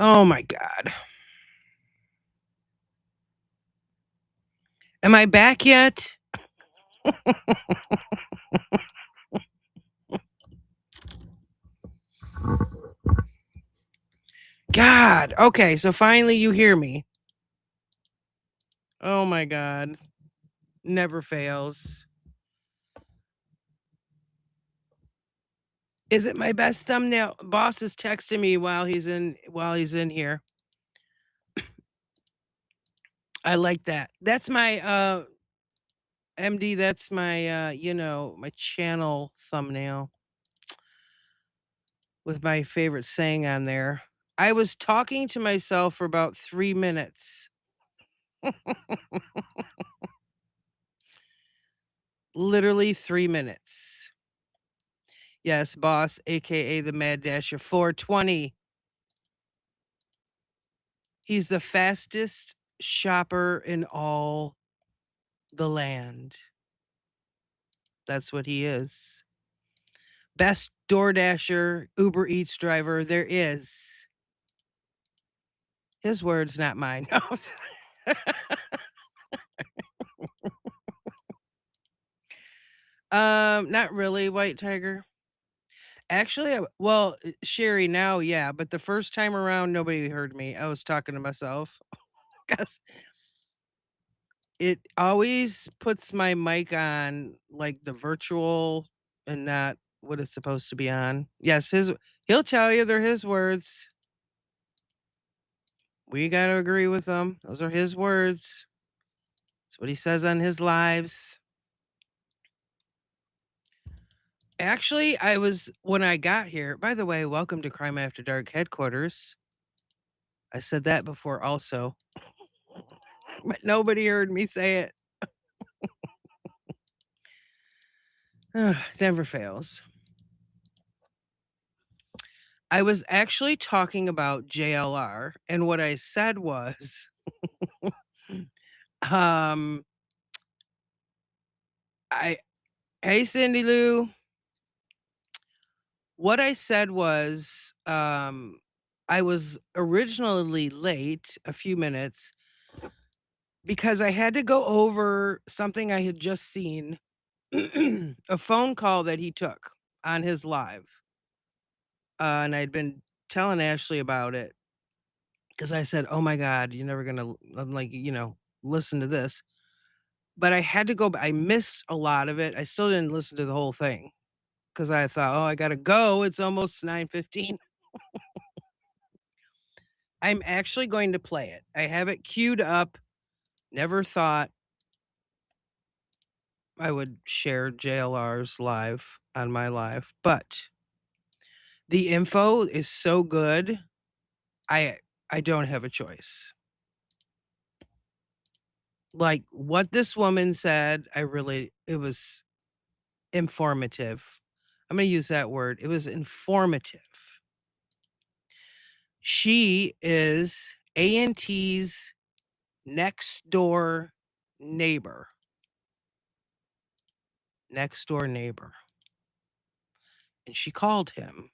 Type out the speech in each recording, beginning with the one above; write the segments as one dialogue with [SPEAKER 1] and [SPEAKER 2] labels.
[SPEAKER 1] Oh my god. Am I back yet? God. Okay, so finally you hear me. Oh my god. Never fails. Is it my best thumbnail? Boss is texting me while he's in here. I like that. That's my MD, that's my my channel thumbnail with my favorite saying on there. I was talking to myself for about 3 minutes. Literally 3 minutes. Yes, boss, aka the Mad Dasher 420. He's the fastest shopper in all the land. That's what he is. Best DoorDasher, Uber Eats driver there is. His words, not mine. Not really, White Tiger. Actually, Sherry, now, yeah, but the first time around, nobody heard me. I was talking to myself. 'Cause it always puts my mic on, like, the virtual and not what it's supposed to be on. Yes, he'll tell you they're his words. We gotta agree with them. Those are his words. That's what he says on his lives. Actually, I was when I got here, by the way, welcome to Crime After Dark headquarters. I said that before also, but nobody heard me say it. Never fails. I was actually talking about JLR, and what I said was, um, I hey, Cindy Lou. What I said was, I was originally late a few minutes because I had to go over something I had just seen, a phone call that he took on his live. And I'd been telling Ashley about it because I said, "Oh my god, you're never gonna I'm like, listen to this." But I had to go I missed a lot of it. I still didn't listen to the whole thing because I thought, "Oh, I gotta go. It's almost 9:15." I'm actually going to play it. I have it queued up. Never thought I would share JLR's live on my live, but the info is so good. I I don't have a choice. Like what this woman said, it was informative. I'm going to use that word. It was informative. She is A&T's next door neighbor. Next door neighbor. And she called him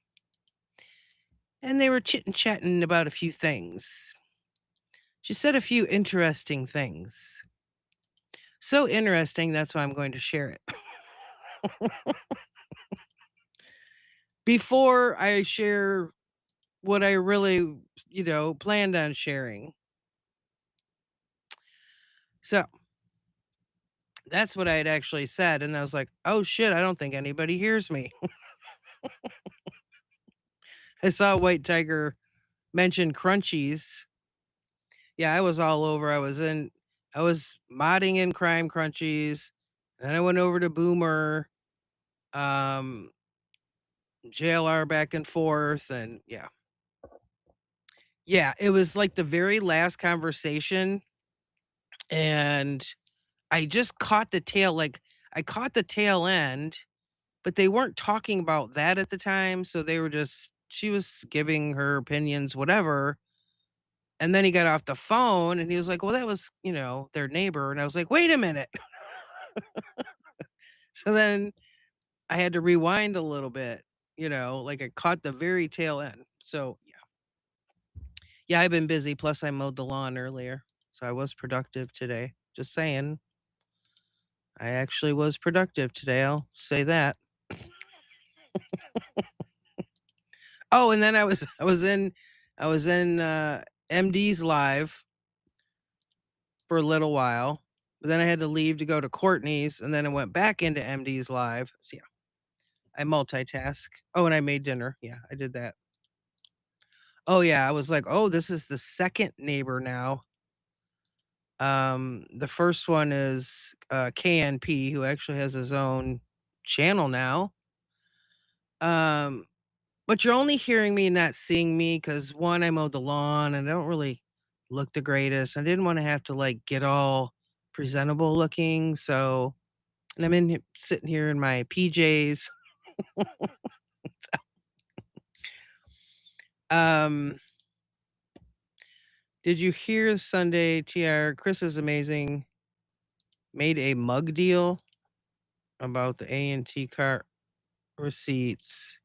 [SPEAKER 1] and they were chit chatting about a few things. She said a few interesting things. So interesting, that's why I'm going to share it. Before I share what I really, planned on sharing. So that's what I had actually said. And I was like, oh shit, I don't think anybody hears me. I saw White Tiger mention crunchies. Yeah, I was all over. I was modding in Crime Crunchies. Then I went over to Boomer, um, JLR back and forth. And yeah. Yeah, it was like the very last conversation. And I just caught the tail, like I caught the tail end, but they weren't talking about that at the time. So they were just, she was giving her opinions, whatever. And then he got off the phone and he was like, well, that was, their neighbor. And I was like, wait a minute. So then I had to rewind a little bit, like I caught the very tail end. So yeah. Yeah, I've been busy, plus I mowed the lawn earlier, so I was productive today. Just saying. I actually was productive today, I'll say that. Oh, and then I was in MD's live for a little while, but then I had to leave to go to Courtney's, and then I went back into MD's live. So, yeah, I multitask. Oh, and I made dinner. Yeah, I did that. Oh, yeah, I was like, "Oh, this is the second neighbor now." The first one is, KNP, who actually has his own channel now. Um, but you're only hearing me, not seeing me, because 1, I mowed the lawn, and I don't really look the greatest. I didn't wanna have to, like, get all presentable looking, so and I'm in he sitting here in my PJs. Um, did you hear Sunday, TR, Chris is amazing, made a mug deal about the A&T car receipts.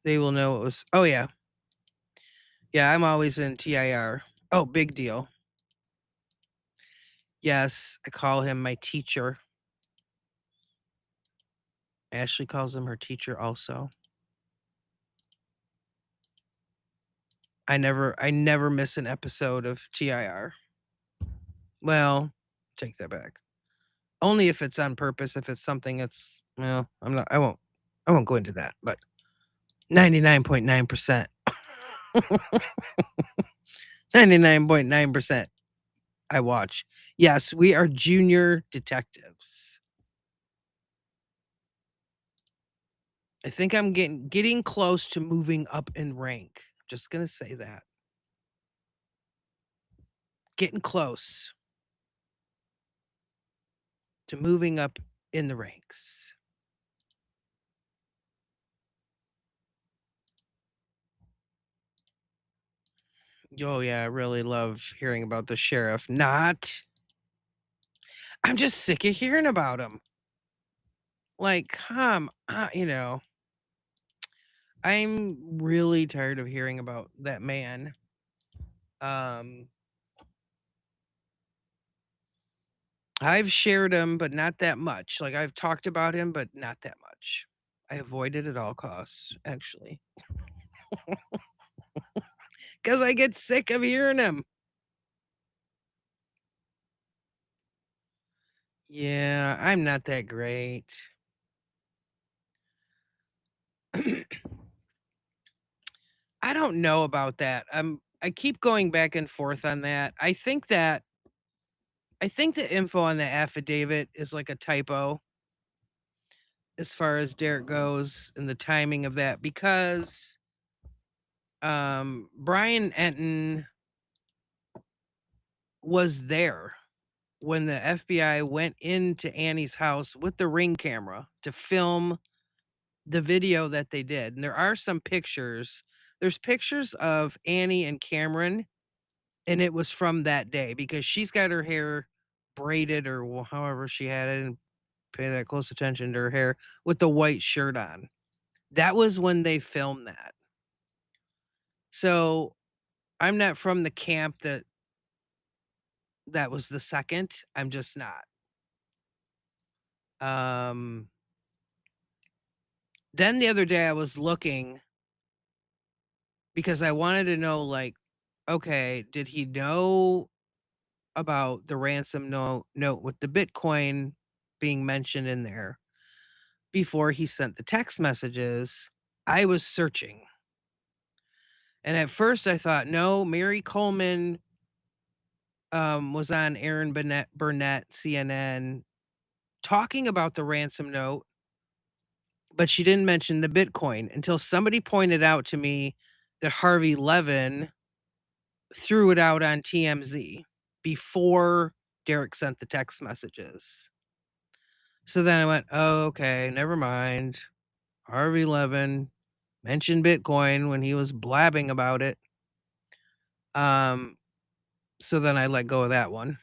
[SPEAKER 1] They will know it was oh, yeah. Yeah, I'm always in TIR. Oh, big deal. Yes, I call him my teacher. Ashley calls him her teacher also. I never miss an episode of TIR. Well, take that back. Only if it's on purpose, if it's something that's well, I won't go into that, but 99.9%. 99.9% I watch. Yes, we are junior detectives. I think I'm getting close to moving up in rank. Just gonna say that. Getting close to moving up in the ranks. Oh yeah, I really love hearing about the sheriff. Not. I'm just sick of hearing about him. Like, I'm really tired of hearing about that man. Um, I've shared him, but not that much. Like I've talked about him, but not that much. I avoid it at all costs, actually, because I get sick of hearing him. Yeah, I'm not that great. I don't know about that. I keep going back and forth on that. I think the info on the affidavit is like a typo as far as Derek goes and the timing of that because Brian Enton was there when the FBI went into Annie's house with the Ring camera to film the video that they did. And there are some pictures. There's pictures of Annie and Cameron, and it was from that day because she's got her hair braided or however she had it. I didn't pay that close attention to her hair with the white shirt on. That was when they filmed that. So I'm not from the camp that was the second. I'm just not. Um, then the other day I was looking because I wanted to know, like, okay, did he know about the ransom note with the Bitcoin being mentioned in there before he sent the text messages? I was searching. And at first I thought, no, Mary Coleman was on Aaron Burnett, CNN, talking about the ransom note, but she didn't mention the Bitcoin until somebody pointed out to me that Harvey Levin threw it out on TMZ before Derek sent the text messages. So then I went, oh, okay, never mind. Harvey Levin mentioned Bitcoin when he was blabbing about it. Um, so then I let go of that one.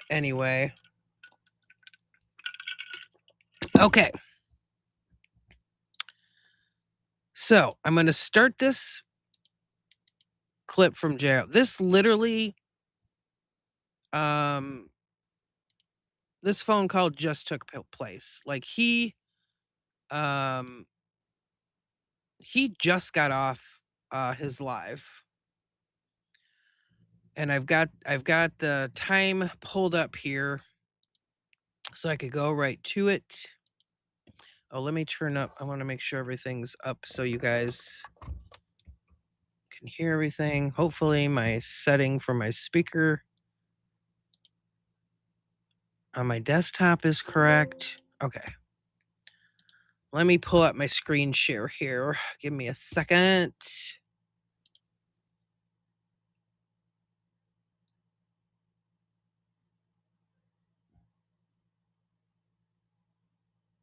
[SPEAKER 1] Anyway. Okay. So I'm going to start this clip from jail. This literally, this phone call just took place. Like he just got off his live. And I've got the time pulled up here so I could go right to it. Oh, let me turn up. I want to make sure everything's up so you guys can hear everything. Hopefully my setting for my speaker on my desktop is correct. Okay. Let me pull up my screen share here. Give me a second.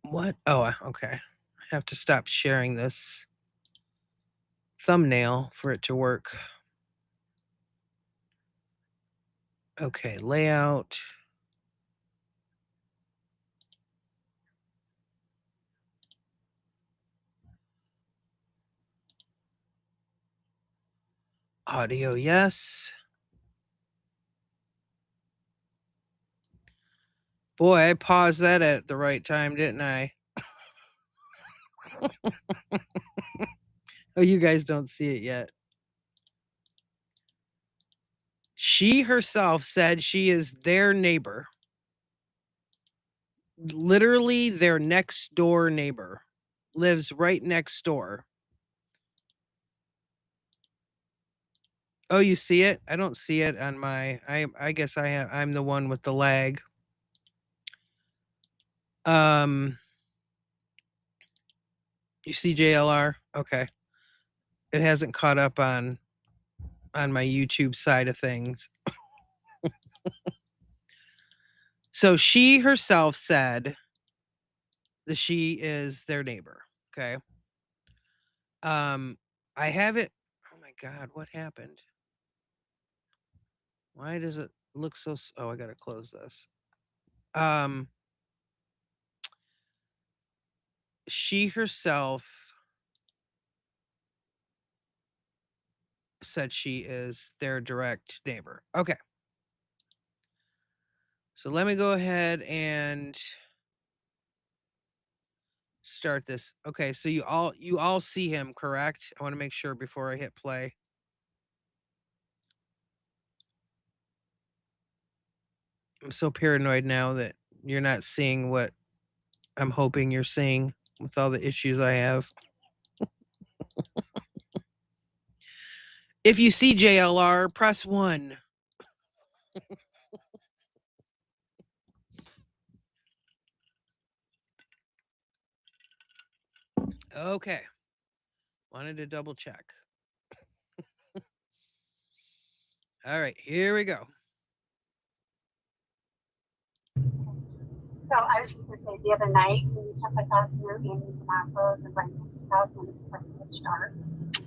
[SPEAKER 1] What? Oh, okay. I have to stop sharing this thumbnail for it to work. Okay, layout. Audio, yes. Boy, I paused that at the right time, didn't I? Oh, you guys don't see it yet. She herself said she is their neighbor. Literally their next door neighbor. Lives right next door. Oh, you see it? I don't see it on my I guess I'm the one with the lag. You see JLR? Okay. It hasn't caught up on my YouTube side of things. So she herself said that she is their neighbor. Okay. I have it. Oh my God, what happened? Why does it look so? Oh, I gotta close this. She herself said she is their direct neighbor. Okay. So let me go ahead and start this. Okay, so you all see him, correct? I want to make sure before I hit play. I'm so paranoid now that you're not seeing what I'm hoping you're seeing with all the issues I have. If you see JLR, press 1. Okay. Wanted to double check. All right, here we go.
[SPEAKER 2] So I was just going to say, the other night, when you took us out to Andy's and Afro's and Brendan's house when it's like pitch dark.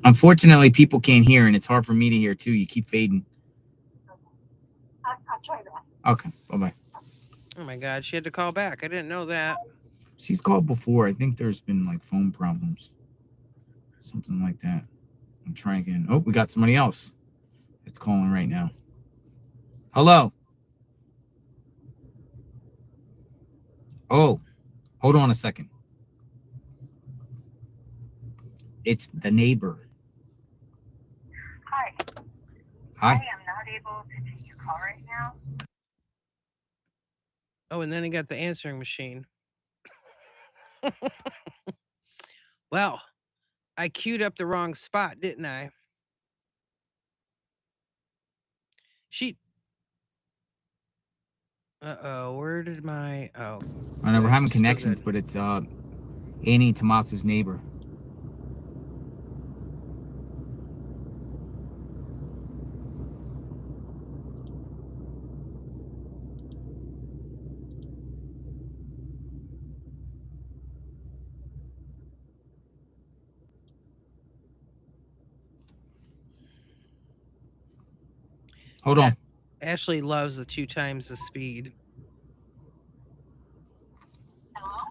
[SPEAKER 3] Unfortunately, people can't hear, and it's hard for me to hear, too. You keep fading.
[SPEAKER 2] Okay. I'll try that.
[SPEAKER 3] Okay, bye-bye.
[SPEAKER 1] Oh, my God, she had to call back. I didn't know that.
[SPEAKER 3] She's called before. I think there's been, like, phone problems. Something like that. I'm trying again. Oh, we got somebody else. It's calling right now. Hello. Oh, hold on a second. It's the neighbor.
[SPEAKER 2] Hi.
[SPEAKER 3] Hi.
[SPEAKER 2] I am not able to take your call right now.
[SPEAKER 1] Oh, and then he got the answering machine. Well, I queued up the wrong spot, didn't I? Uh-oh, where did my... Oh.
[SPEAKER 3] I know we're having
[SPEAKER 1] Still
[SPEAKER 3] connections,
[SPEAKER 1] good.
[SPEAKER 3] but it's Annie and Tommaso's neighbor. Hold on.
[SPEAKER 1] Ashley loves the 2 times the speed.
[SPEAKER 2] Hello?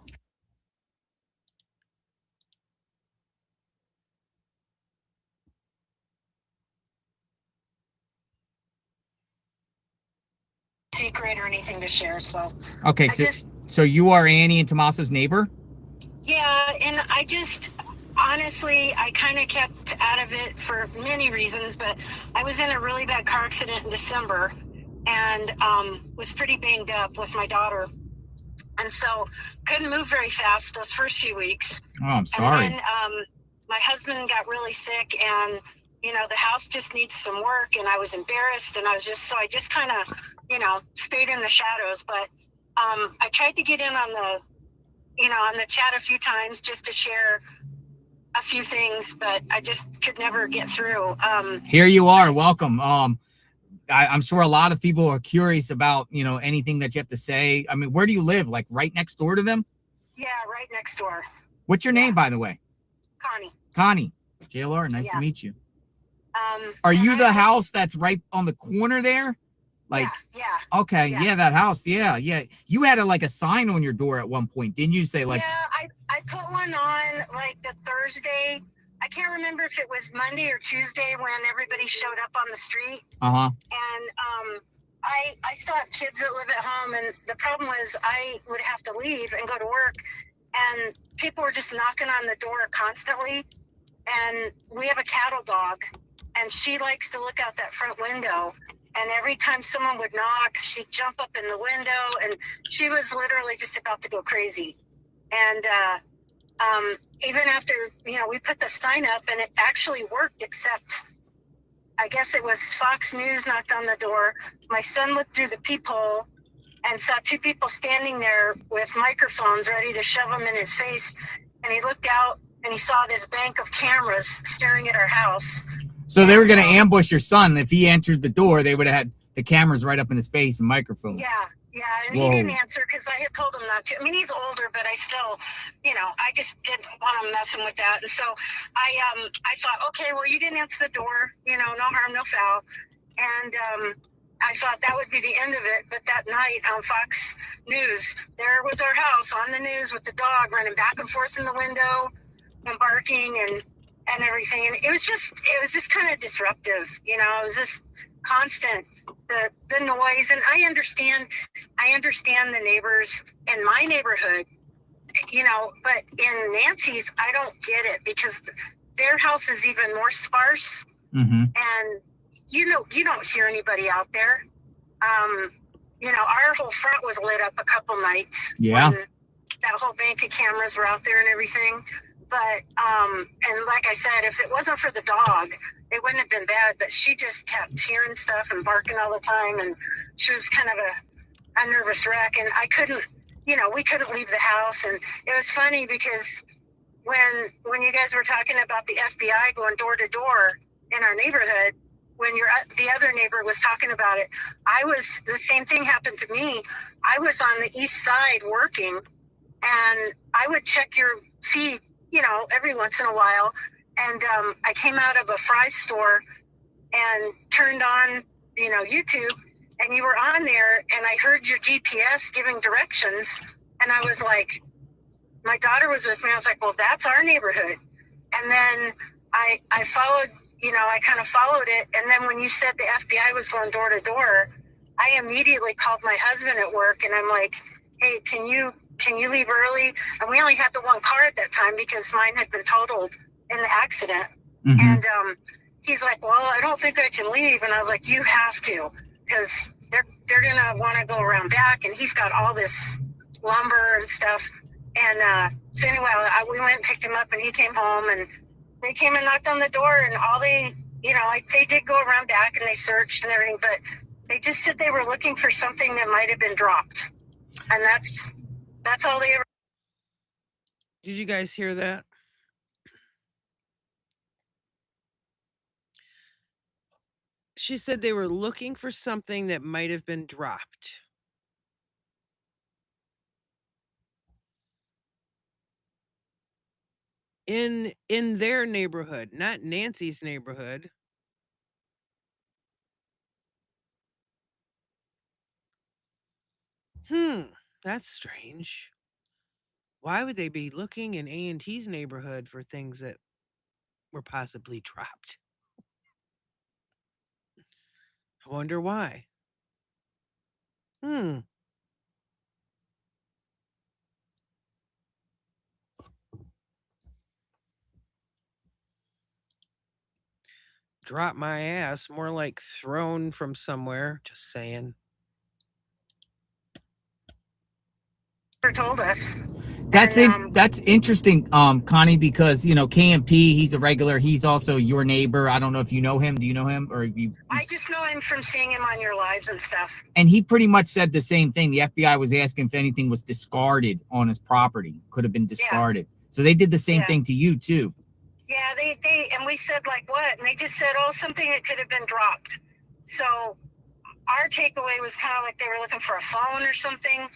[SPEAKER 2] secret or anything to share. So
[SPEAKER 3] Okay,
[SPEAKER 2] I just,
[SPEAKER 3] so you are Annie and Tommaso's neighbor?
[SPEAKER 2] yeah, and I just honestly, I kind of kept out of it for many reasons, but I was in a really bad car accident in December and was pretty banged up with my daughter. And so couldn't move very fast those first few weeks.
[SPEAKER 3] Oh, I'm sorry.
[SPEAKER 2] And then my husband got really sick, and the house just needs some work, and I was embarrassed, and I just kind of stayed in the shadows. But I tried to get in on the chat a few times just to share a few things, but I just could never get through.
[SPEAKER 3] Here you are. Welcome. I'm sure a lot of people are curious about, anything that you have to say. I mean, where do you live? Like right next door to them?
[SPEAKER 2] Yeah, right next door.
[SPEAKER 3] What's your name, by the way?
[SPEAKER 2] Connie.
[SPEAKER 3] Connie. JLR, nice to
[SPEAKER 2] Yeah.
[SPEAKER 3] meet you. Are you
[SPEAKER 2] and
[SPEAKER 3] the house that's right on the corner there? Like,
[SPEAKER 2] Yeah.
[SPEAKER 3] okay,
[SPEAKER 2] Yeah.
[SPEAKER 3] yeah, that house. Yeah. You had a sign on your door at one point, didn't you? Say like,
[SPEAKER 2] Yeah, I put one on like the Thursday. I can't remember if it was Monday or Tuesday when everybody showed up on the street.
[SPEAKER 3] uh-huh.
[SPEAKER 2] And I still have kids that live at home, and the problem was I would have to leave and go to work, and people were just knocking on the door constantly. And we have a cattle dog, and she likes to look out that front window. And every time someone would knock, she'd jump up in the window, and she was literally just about to go crazy. And even after, we put the sign up, and it actually worked, except I guess it was Fox News knocked on the door. My son looked through the peephole and saw two people standing there with microphones ready to shove them in his face. And he looked out, and he saw this bank of cameras staring at our house.
[SPEAKER 3] So they were going to ambush your son. If he entered the door, they would have had the cameras right up in his face and microphones.
[SPEAKER 2] Yeah, and Whoa. He didn't answer because I had told him not to. I mean, he's older, but I still, I just didn't want him messing with that. And so I thought, okay, well, you didn't answer the door, no harm, no foul. And I thought that would be the end of it. But that night on Fox News, there was our house on the news with the dog running back and forth in the window and barking and everything. And it was just kind of disruptive, it was just constant, the noise. And I understand the neighbors in my neighborhood, but in Nancy's, I don't get it because their house is even more sparse.
[SPEAKER 3] Mm-hmm.
[SPEAKER 2] And you don't hear anybody out there. Our whole front was lit up a couple nights.
[SPEAKER 3] Yeah.
[SPEAKER 2] When that whole bank of cameras were out there and everything. But, and like I said, if it wasn't for the dog, it wouldn't have been bad, but she just kept hearing stuff and barking all the time. And she was kind of a nervous wreck, and I couldn't, we couldn't leave the house. And it was funny because when you guys were talking about the FBI going door to door in our neighborhood, when the other neighbor was talking about it, the same thing happened to me. I was on the east side working, and I would check your feed, every once in a while. And I came out of a fry store and turned on, YouTube, and you were on there, and I heard your GPS giving directions. And I was like, my daughter was with me. I was like, well, that's our neighborhood. And then I followed, I kind of followed it. And then when you said the FBI was going door to door, I immediately called my husband at work, and I'm like, hey, can you leave early? And we only had the one car at that time because mine had been totaled in the accident.
[SPEAKER 3] Mm-hmm.
[SPEAKER 2] And he's like, well, I don't think I can leave. And I was like, you have to, because they're going to want to go around back. And he's got all this lumber and stuff. And so anyway, we went and picked him up, and he came home, and they came and knocked on the door, and all they did go around back, and they searched and everything, but they just said they were looking for something that might have been dropped. And that's all they ever.
[SPEAKER 1] Did you guys hear that? She said they were looking for something that might have been dropped. In their neighborhood, not Nancy's neighborhood. That's strange. Why would they be looking in A&T's neighborhood for things that were possibly dropped? I wonder why. Hmm. Drop my ass, more like thrown from somewhere. Just saying.
[SPEAKER 2] Told us.
[SPEAKER 3] That's
[SPEAKER 2] And
[SPEAKER 3] it. That's interesting, Connie, because KMP, he's a regular. He's also your neighbor. I don't know if you know him. Do you know him, or you?
[SPEAKER 2] I just know him from seeing him on your lives and stuff.
[SPEAKER 3] And he pretty much said the same thing. The FBI was asking if anything was discarded on his property, could have been discarded. Yeah. So they did the same thing to you too.
[SPEAKER 2] Yeah, they and we said like what, and they just said, oh, something that could have been dropped. So our takeaway was kind of like they were looking for a phone or something.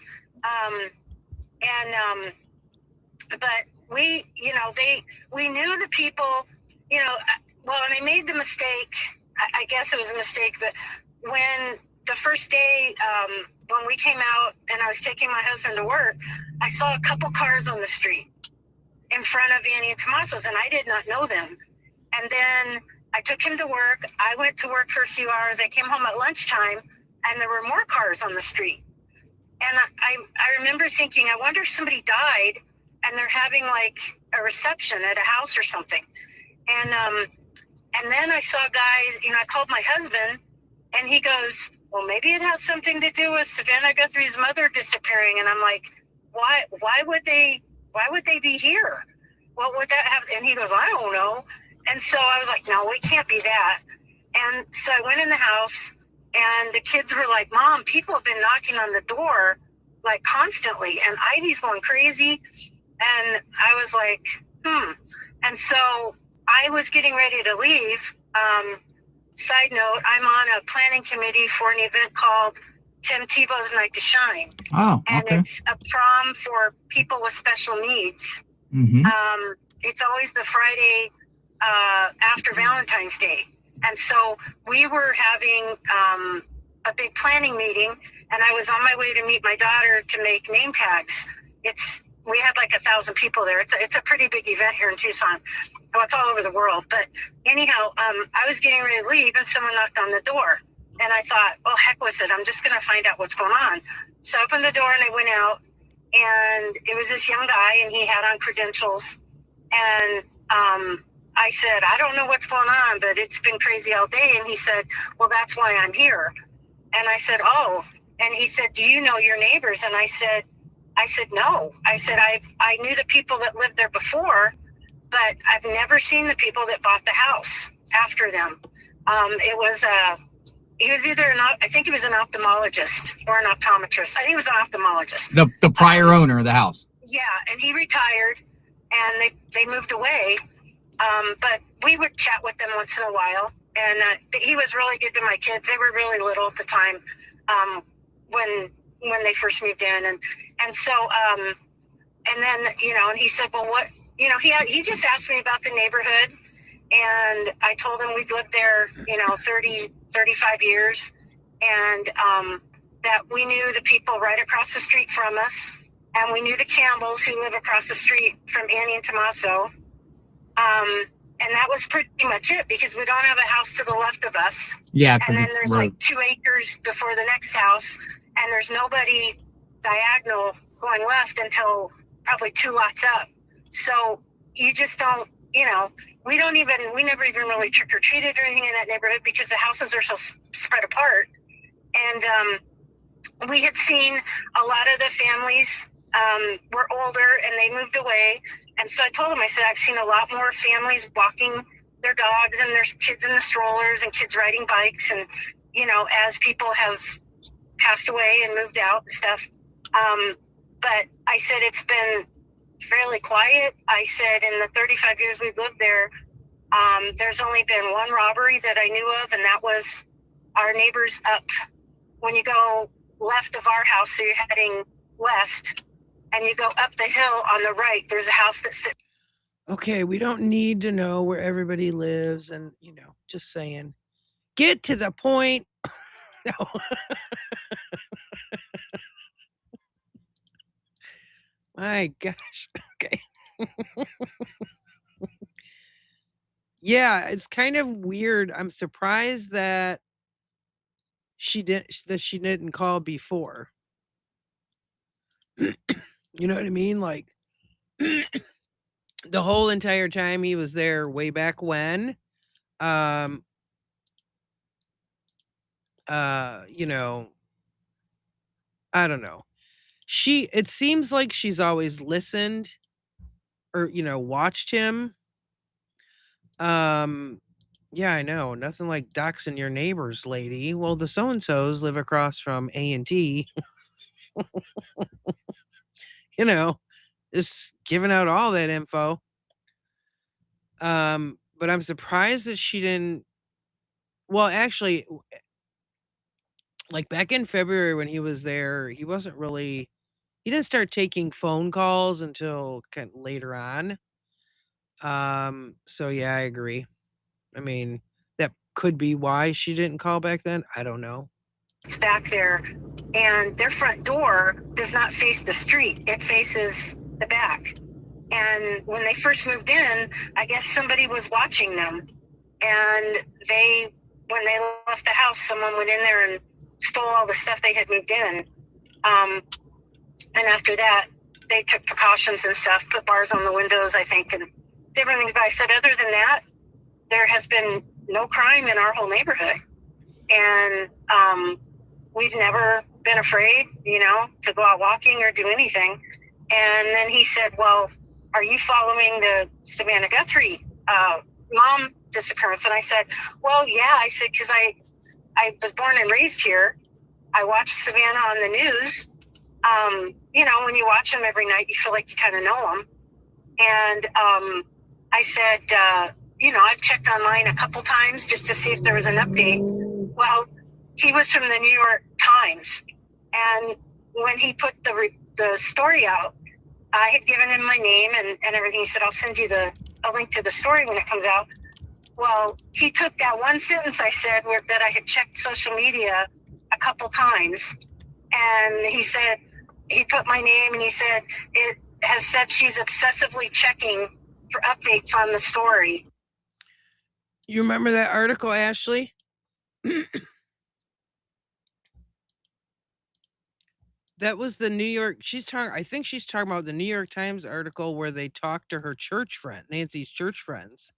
[SPEAKER 2] But we, we knew the people, well, and I made the mistake. I guess it was a mistake, but when the first day, when we came out and I was taking my husband to work, I saw a couple cars on the street in front of Annie and Tommaso's, and I did not know them. And then I took him to work. I went to work for a few hours. I came home at lunchtime, and there were more cars on the street. And I remember thinking, I wonder if somebody died and they're having like a reception at a house or something. And then I saw guys, I called my husband, and he goes, well, maybe it has something to do with Savannah Guthrie's mother disappearing. And I'm like, why would they be here? What would that have? And he goes, I don't know. And so I was like, no, it can't be that. And so I went in the house, and the kids were like, Mom, people have been knocking on the door like constantly, and Ivy's going crazy. And I was like, And so I was getting ready to leave. Side note, I'm on a planning committee for an event called Tim Tebow's Night to Shine.
[SPEAKER 3] Oh,
[SPEAKER 2] and
[SPEAKER 3] okay.
[SPEAKER 2] It's a prom for people with special needs.
[SPEAKER 3] Mm-hmm.
[SPEAKER 2] It's always the Friday after Valentine's Day. And so we were having a big planning meeting, and I was on my way to meet my daughter to make name tags. We had like 1,000 people there. It's a pretty big event here in Tucson. Well, it's all over the world. But anyhow, I was getting ready to leave, and someone knocked on the door. And I thought, oh, heck with it. I'm just going to find out what's going on. So I opened the door, and I went out, and it was this young guy, and he had on credentials. And I said, I don't know what's going on, but it's been crazy all day. And he said, well, that's why I'm here. And I said, oh. And he said, do you know your neighbors? And I said, no. I said, I knew the people that lived there before, but I've never seen the people that bought the house after them. He was either I think he was an ophthalmologist or an optometrist. I think he was an ophthalmologist.
[SPEAKER 3] The prior owner of the house.
[SPEAKER 2] Yeah, and he retired, and they moved away. But we would chat with them once in a while, and he was really good to my kids. They were really little at the time when they first moved in, and so and then and he said, well, what he just asked me about the neighborhood, and I told him we'd lived there 35 years, and that we knew the people right across the street from us, and we knew the Campbells who live across the street from Annie and Tommaso. And that was pretty much it, because we don't have a house to the left of us.
[SPEAKER 3] Yeah,
[SPEAKER 2] and then there's like 2 acres before the next house, and there's nobody diagonal going left until probably 2 lots up. So you just don't, we never even really trick or treated or anything in that neighborhood, because the houses are so spread apart. And we had seen a lot of the families were older, and they moved away. And so I told him, I said, I've seen a lot more families walking their dogs, and there's kids in the strollers and kids riding bikes. And, as people have passed away and moved out and stuff. But I said, it's been fairly quiet. I said, in the 35 years we've lived there, there's only been one robbery that I knew of, and that was our neighbors up. When you go left of our house, so you're heading west, and you go up the hill on the right, there's a house that's sitting.
[SPEAKER 1] Okay, we don't need to know where everybody lives, and just saying. Get to the point. No. My gosh. Okay. Yeah, it's kind of weird. I'm surprised that she didn't call before. You know what I mean? Like the whole entire time he was there way back when, um, you know, I don't know. It seems like she's always listened or, watched him. Um, yeah, I know. Nothing like doxing your neighbors, lady. Well, the so and so's live across from A&T, you know, just giving out all that info. But I'm surprised that she didn't. Well, actually, like back in February when he was there, he wasn't really. He didn't start taking phone calls until kind of later on. So yeah, I agree. I mean, that could be why she didn't call back then. I don't know.
[SPEAKER 2] It's back there, and their front door does not face the street. It faces the back. And when they first moved in, I guess somebody was watching them. And when they left the house, someone went in there and stole all the stuff they had moved in. And after that, they took precautions and stuff, put bars on the windows, I think, and different things. But I said, other than that, there has been no crime in our whole neighborhood. And we've never been afraid, to go out walking or do anything. And then he said, well, are you following the Savannah Guthrie mom disappearance? And I said, well, yeah. I said, because I was born and raised here. I watched Savannah on the news. When you watch them every night, you feel like you kind of know them. And I said, I've checked online a couple times just to see if there was an update. Well, he was from the New York Times. And when he put the story out, I had given him my name and everything. He said, I'll send you a link to the story when it comes out. Well, he took that one sentence I said that I had checked social media a couple times. And he put my name and he said, it has said she's obsessively checking for updates on the story.
[SPEAKER 1] You remember that article, Ashley? That was the New York. I think she's talking about the New York Times article where they talked to her church friend, Nancy's church friends.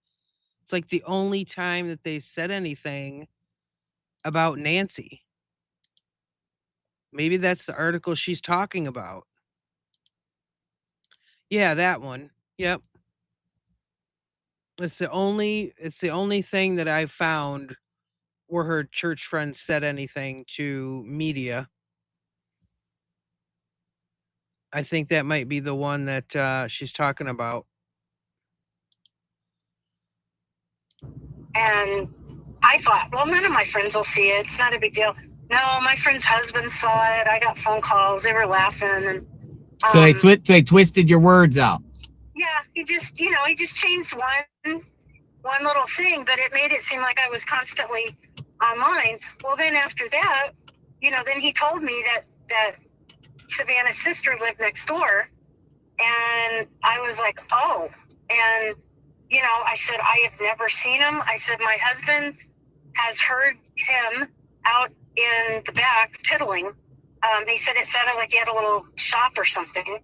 [SPEAKER 1] It's like the only time that they said anything about Nancy. Maybe that's the article she's talking about. Yeah, that one. Yep. It's the only thing that I found where her church friends said anything to media. I think that might be the one that she's talking about.
[SPEAKER 2] And I thought, well, none of my friends will see it. It's not a big deal. No, my friend's husband saw it. I got phone calls. They were laughing. And
[SPEAKER 3] so they twisted your words out.
[SPEAKER 2] Yeah, he just changed one little thing, but it made it seem like I was constantly online. Well, then after that, then he told me that Savannah's sister lived next door, and I was like, oh, and I said, I have never seen him. I said, my husband has heard him out in the back piddling. He said it sounded like he had a little shop or something.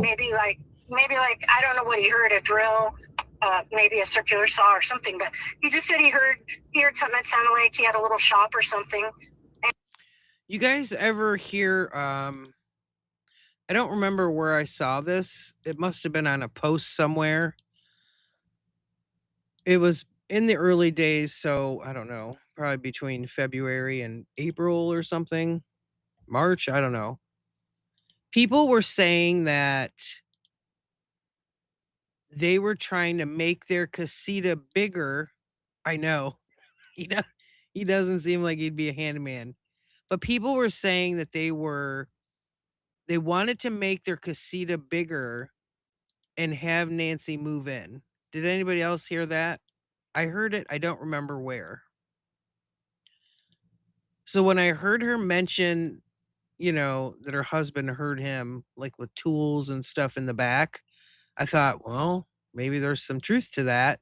[SPEAKER 2] Maybe like I don't know what he heard, a drill, maybe a circular saw or something. But he just said he heard something that sounded like he had a little shop or something.
[SPEAKER 1] You guys ever hear? I don't remember where I saw this. It must have been on a post somewhere. It was in the early days, so I don't know, probably between February and April or something. March, I don't know. People were saying that they were trying to make their casita bigger. I know. He doesn't seem like he'd be a handyman. But people were saying that they wanted to make their casita bigger and have Nancy move in. Did anybody else hear that? I heard it. I don't remember where. So when I heard her mention, that her husband heard him like with tools and stuff in the back, I thought, well, maybe there's some truth to that.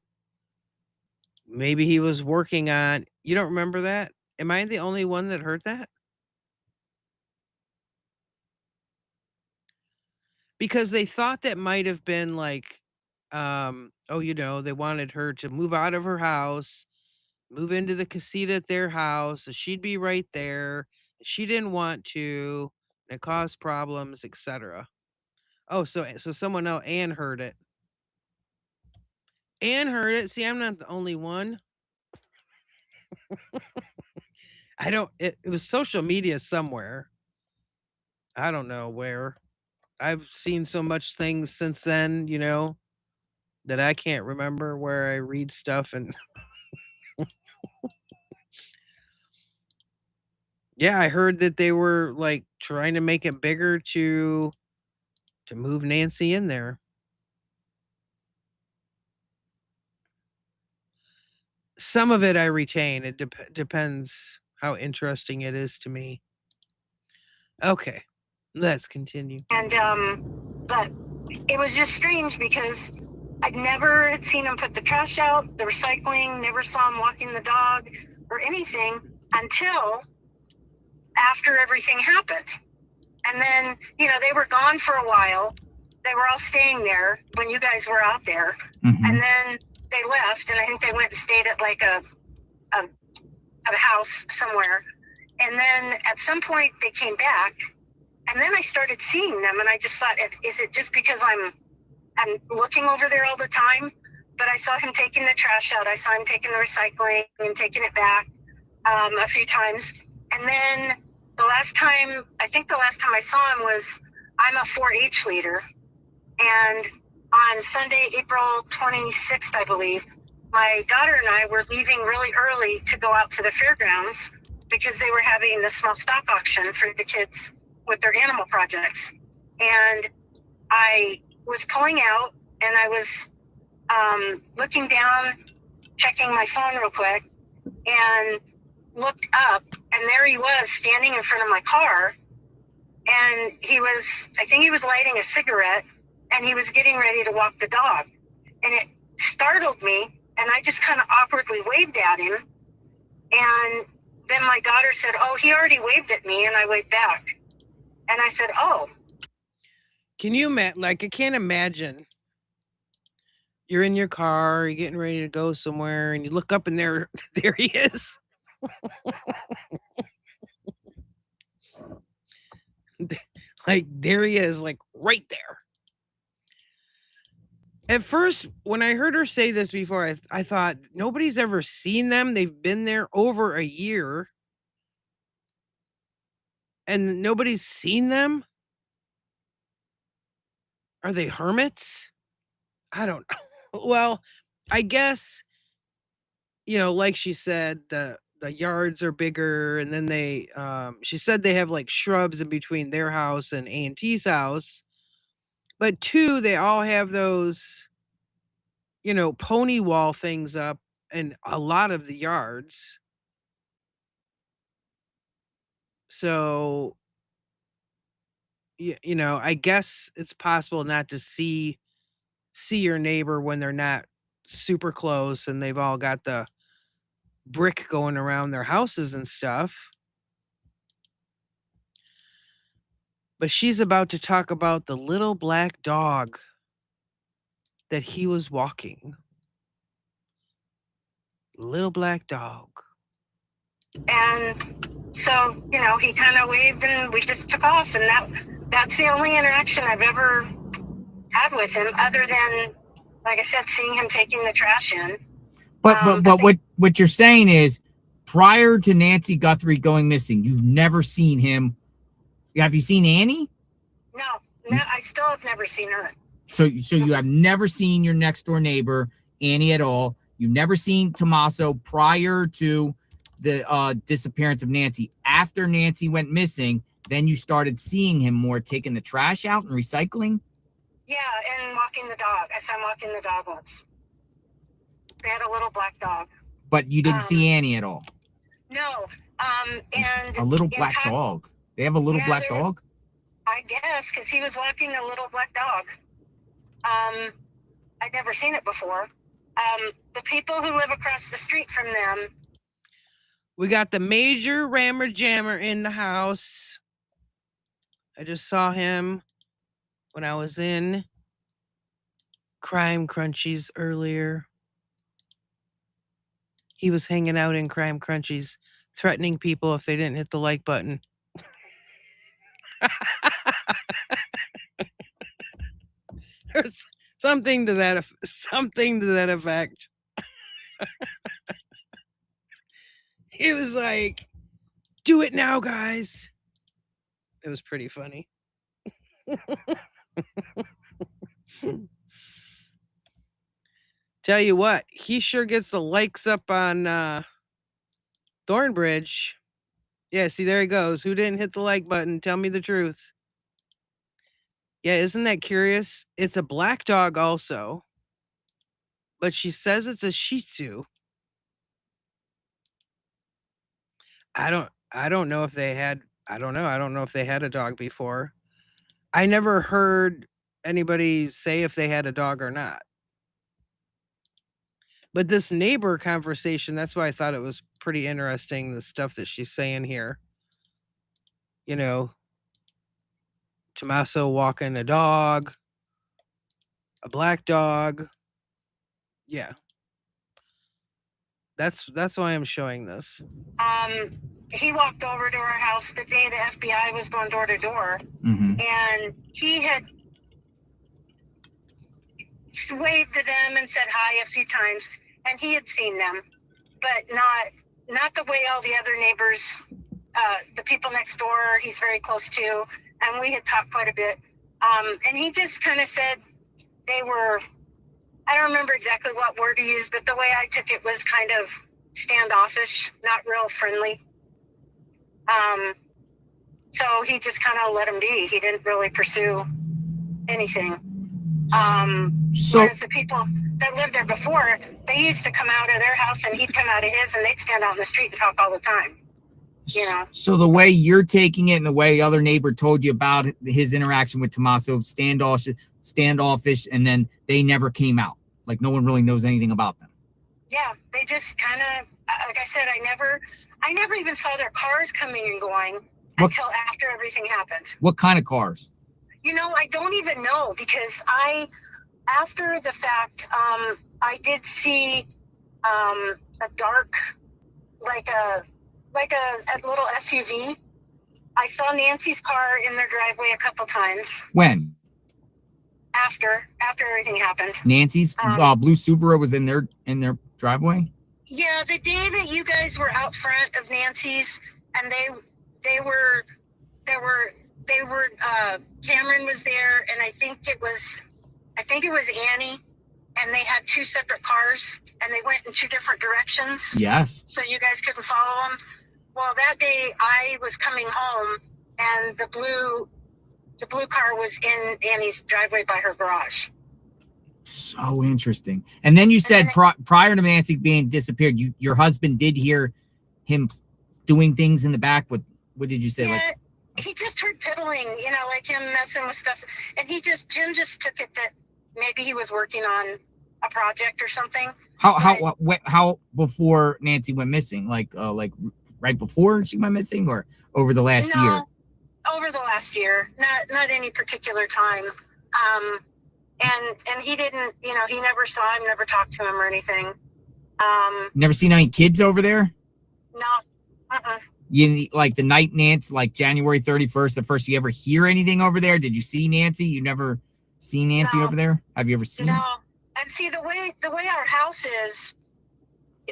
[SPEAKER 1] Maybe he was working on, you don't remember that? Am I the only one that heard that? Because they thought that might have been like, oh, they wanted her to move out of her house, move into the casita at their house, so she'd be right there. She didn't want to, and it caused problems, etc. Oh, so someone else, Ann heard it. Ann heard it. See, I'm not the only one. I don't. It was social media somewhere. I don't know where. I've seen so much things since then, that I can't remember where I read stuff. And yeah, I heard that they were like trying to make it bigger to move Nancy in there. Some of it I retain. It depends how interesting it is to me. Okay, let's continue.
[SPEAKER 2] And but it was just strange because I'd never had seen him put the trash out, the recycling, never saw him walking the dog or anything until after everything happened. And then, they were gone for a while. They were all staying there when you guys were out there.
[SPEAKER 3] Mm-hmm.
[SPEAKER 2] And then they left, and I think they went and stayed at like a house somewhere. And then at some point they came back, and then I started seeing them, and I just thought, is it just because I'm looking over there all the time? But I saw him taking the trash out. I saw him taking the recycling and taking it back a few times. And then I think the last time I saw him was, I'm a 4-H leader. And on Sunday, April 26th, I believe, my daughter and I were leaving really early to go out to the fairgrounds because they were having a small stock auction for the kids with their animal projects. And I was pulling out, and I was looking down, checking my phone real quick, and looked up, and there he was standing in front of my car. And I think he was lighting a cigarette, and he was getting ready to walk the dog. And it startled me, and I just kind of awkwardly waved at him. And then my daughter said, "Oh, he already waved at me," and I waved back. And I said, "Oh."
[SPEAKER 1] Can you imagine? Like, I can't imagine. You're in your car, you're getting ready to go somewhere, and you look up, and there he is. Like, there he is, like right there. At first, when I heard her say this before, I thought nobody's ever seen them. They've been there over a year, and nobody's seen them. Are they hermits? I don't know. Well, I guess, like she said, the yards are bigger, and then she said they have like shrubs in between their house and A&T's house. But two, they all have those, pony wall things up in a lot of the yards. So, I guess it's possible not to see your neighbor when they're not super close and they've all got the brick going around their houses and stuff. But she's about to talk about the little black dog that he was walking. Little black dog.
[SPEAKER 2] And so, he kind of waved, and we just took off. And that's the only interaction I've ever had with him, other than, like I said, seeing him taking the trash in.
[SPEAKER 3] But what you're saying is, prior to Nancy Guthrie going missing, you've never seen him. Have you seen Annie?
[SPEAKER 2] No, I still have never seen her.
[SPEAKER 3] So you have never seen your next door neighbor, Annie, at all. You've never seen Tommaso prior to the disappearance of Nancy. After Nancy went missing, then you started seeing him more, taking the trash out and recycling?
[SPEAKER 2] Yeah, and walking the dog. I saw him walking the dog once. They had a little black dog.
[SPEAKER 3] But you didn't see Annie at all?
[SPEAKER 2] No. And
[SPEAKER 3] a little black dog. They have a little black dog?
[SPEAKER 2] I guess, because he was walking a little black dog. I'd never seen it before. The people who live across the street from them.
[SPEAKER 1] We got the major rammer jammer in the house. I just saw him when I was in Crime Crunchies earlier. He was hanging out in Crime Crunchies, threatening people if they didn't hit the like button. There's something to that effect. He was like, "Do it now, guys." It was pretty funny. Tell you what, he sure gets the likes up on Thornbridge. Yeah, see, there he goes. Who didn't hit the like button? Tell me the truth. Yeah, isn't that curious? It's a black dog also, but she says it's a Shih Tzu. I don't know if they had I don't know. I don't know if they had a dog before. I never heard anybody say if they had a dog or not. But this neighbor conversation, that's why I thought it was pretty interesting, the stuff that she's saying here. You know, Tommaso walking a dog, a black dog. Yeah. That's why I'm showing this.
[SPEAKER 2] He walked over to our house the day the FBI was going door to door, and he had waved to them and said hi a few times, and he had seen them, but not the way all the other neighbors, the people next door, he's very close to, and we had talked quite a bit. And he just kind of said they were, I don't remember exactly what word he used, but the way I took it was kind of standoffish, not real friendly. So he just kind of let him be. He didn't really pursue anything. Whereas the people that lived there before, they used to come out of their house and he'd come out of his, and they'd stand out in the street and talk all the time. You know.
[SPEAKER 3] So the way you're taking it and the way the other neighbor told you about his interaction with Tommaso, standoffish, and then they never came out. Like no one really knows anything about them.
[SPEAKER 2] Yeah, they just kind of, like I said, I never even saw their cars coming and going until after everything happened.
[SPEAKER 3] What kind of cars?
[SPEAKER 2] You know, I don't even know, because after the fact, I did see a dark, like a little SUV. I saw Nancy's car in their driveway a couple times.
[SPEAKER 3] When?
[SPEAKER 2] After everything happened.
[SPEAKER 3] Nancy's blue Subaru was in their driveway?
[SPEAKER 2] Yeah, the day that you guys were out front of Nancy's, and they were Cameron was there, and I think it was Annie, and they had two separate cars, and they went in two different directions.
[SPEAKER 3] Yes.
[SPEAKER 2] So you guys couldn't follow them. Well, that day I was coming home, and the blue car was in Annie's driveway by her garage.
[SPEAKER 3] So interesting. And then you said prior to Nancy being disappeared, your husband did hear him doing things in the back. What did you say?
[SPEAKER 2] Yeah, he just heard piddling, like him messing with stuff. And Jim just took it that maybe he was working on a project or something. How
[SPEAKER 3] before Nancy went missing? Like right before she went missing, or over the last year?
[SPEAKER 2] Over the last year, not any particular time. And he didn't, he never saw him, never talked to him or anything.
[SPEAKER 3] Never seen any kids over there?
[SPEAKER 2] No.
[SPEAKER 3] You like the night Nancy, like January 31st, the first you ever hear anything over there? Did you see Nancy? You never seen Nancy over there? Have you ever seen?
[SPEAKER 2] No. And see, the way our house is,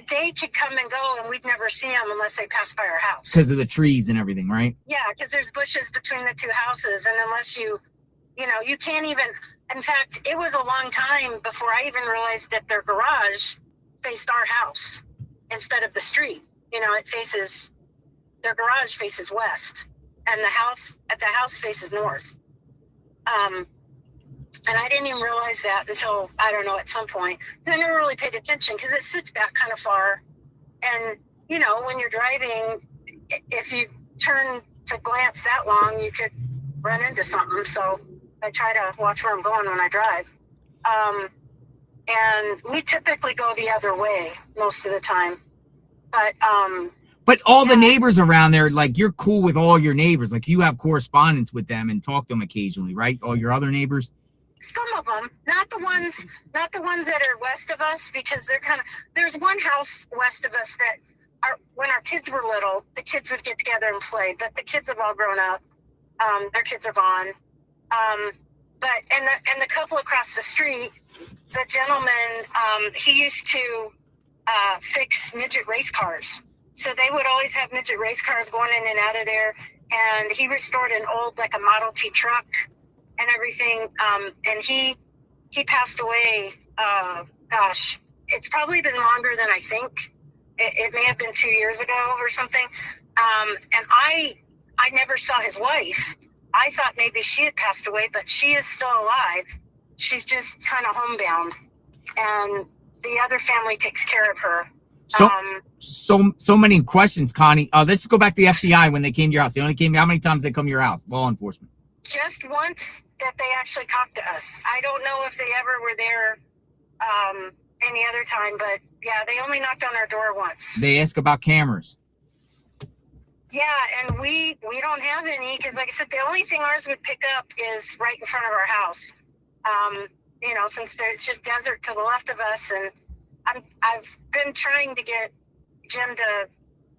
[SPEAKER 2] they could come and go, and we'd never see them unless they pass by our house.
[SPEAKER 3] Because of the trees and everything, right?
[SPEAKER 2] Yeah, because there's bushes between the two houses, and unless you can't even. In fact, it was a long time before I even realized that their garage faced our house instead of the street. Their garage faces west, and the house faces north. And I didn't even realize that until, I don't know, at some point. I never really paid attention because it sits back kind of far. And, when you're driving, if you turn to glance that long, you could run into something. So I try to watch where I'm going when I drive. And we typically go the other way most of the time. But
[SPEAKER 3] But all the
[SPEAKER 2] Yeah.
[SPEAKER 3] neighbors around there, like you're cool with all your neighbors. Like you have correspondence with them and talk to them occasionally, right? All your other neighbors.
[SPEAKER 2] Some of them, not the ones that are west of us, because they're kind of. There's one house west of us that, when our kids were little, the kids would get together and play. But the kids have all grown up. Their kids are gone. But and the couple across the street, the gentleman, he used to fix midget race cars. So they would always have midget race cars going in and out of there. And he restored an old, like a Model T truck and everything. And he passed away. Gosh, it's probably been longer than I think. It may have been 2 years ago or something. And I never saw his wife. I thought maybe she had passed away, but she is still alive. She's just kind of homebound, and the other family takes care of her.
[SPEAKER 3] So many questions, Connie. Let's go back to the FBI when they came to your house. They only came. How many times they come to your house? Law enforcement.
[SPEAKER 2] Just once that they actually talked to us. I don't know if they ever were there any other time, but yeah, they only knocked on our door once.
[SPEAKER 3] They ask about cameras.
[SPEAKER 2] Yeah, and we don't have any, because like I said, the only thing ours would pick up is right in front of our house. You know, since there's just desert to the left of us, and I've been trying to get Jim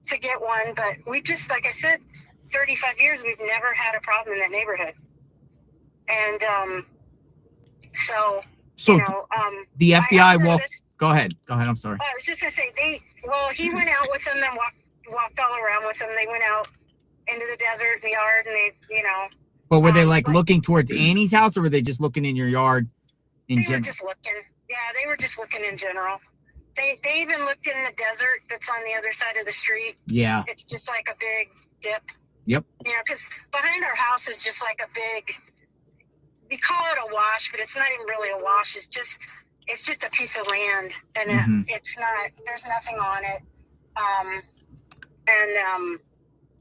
[SPEAKER 2] to get one, but we just, like I said, 35 years, we've never had a problem in that neighborhood. And so you know,
[SPEAKER 3] the FBI walked. Go ahead. I'm sorry.
[SPEAKER 2] I was just gonna say he went out with them and walked all around with them. They went out into the desert, the yard, and they, you know.
[SPEAKER 3] But were they like looking towards Annie's house, or were they just looking in your yard in general?
[SPEAKER 2] They were just looking. Yeah, they were just looking in general. They even looked in the desert that's on the other side of the street.
[SPEAKER 3] Yeah.
[SPEAKER 2] It's just like a big dip.
[SPEAKER 3] Yep.
[SPEAKER 2] You know, because behind our house is just like a big, we call it a wash, but it's not even really a wash. It's just a piece of land, and it's not, there's nothing on it.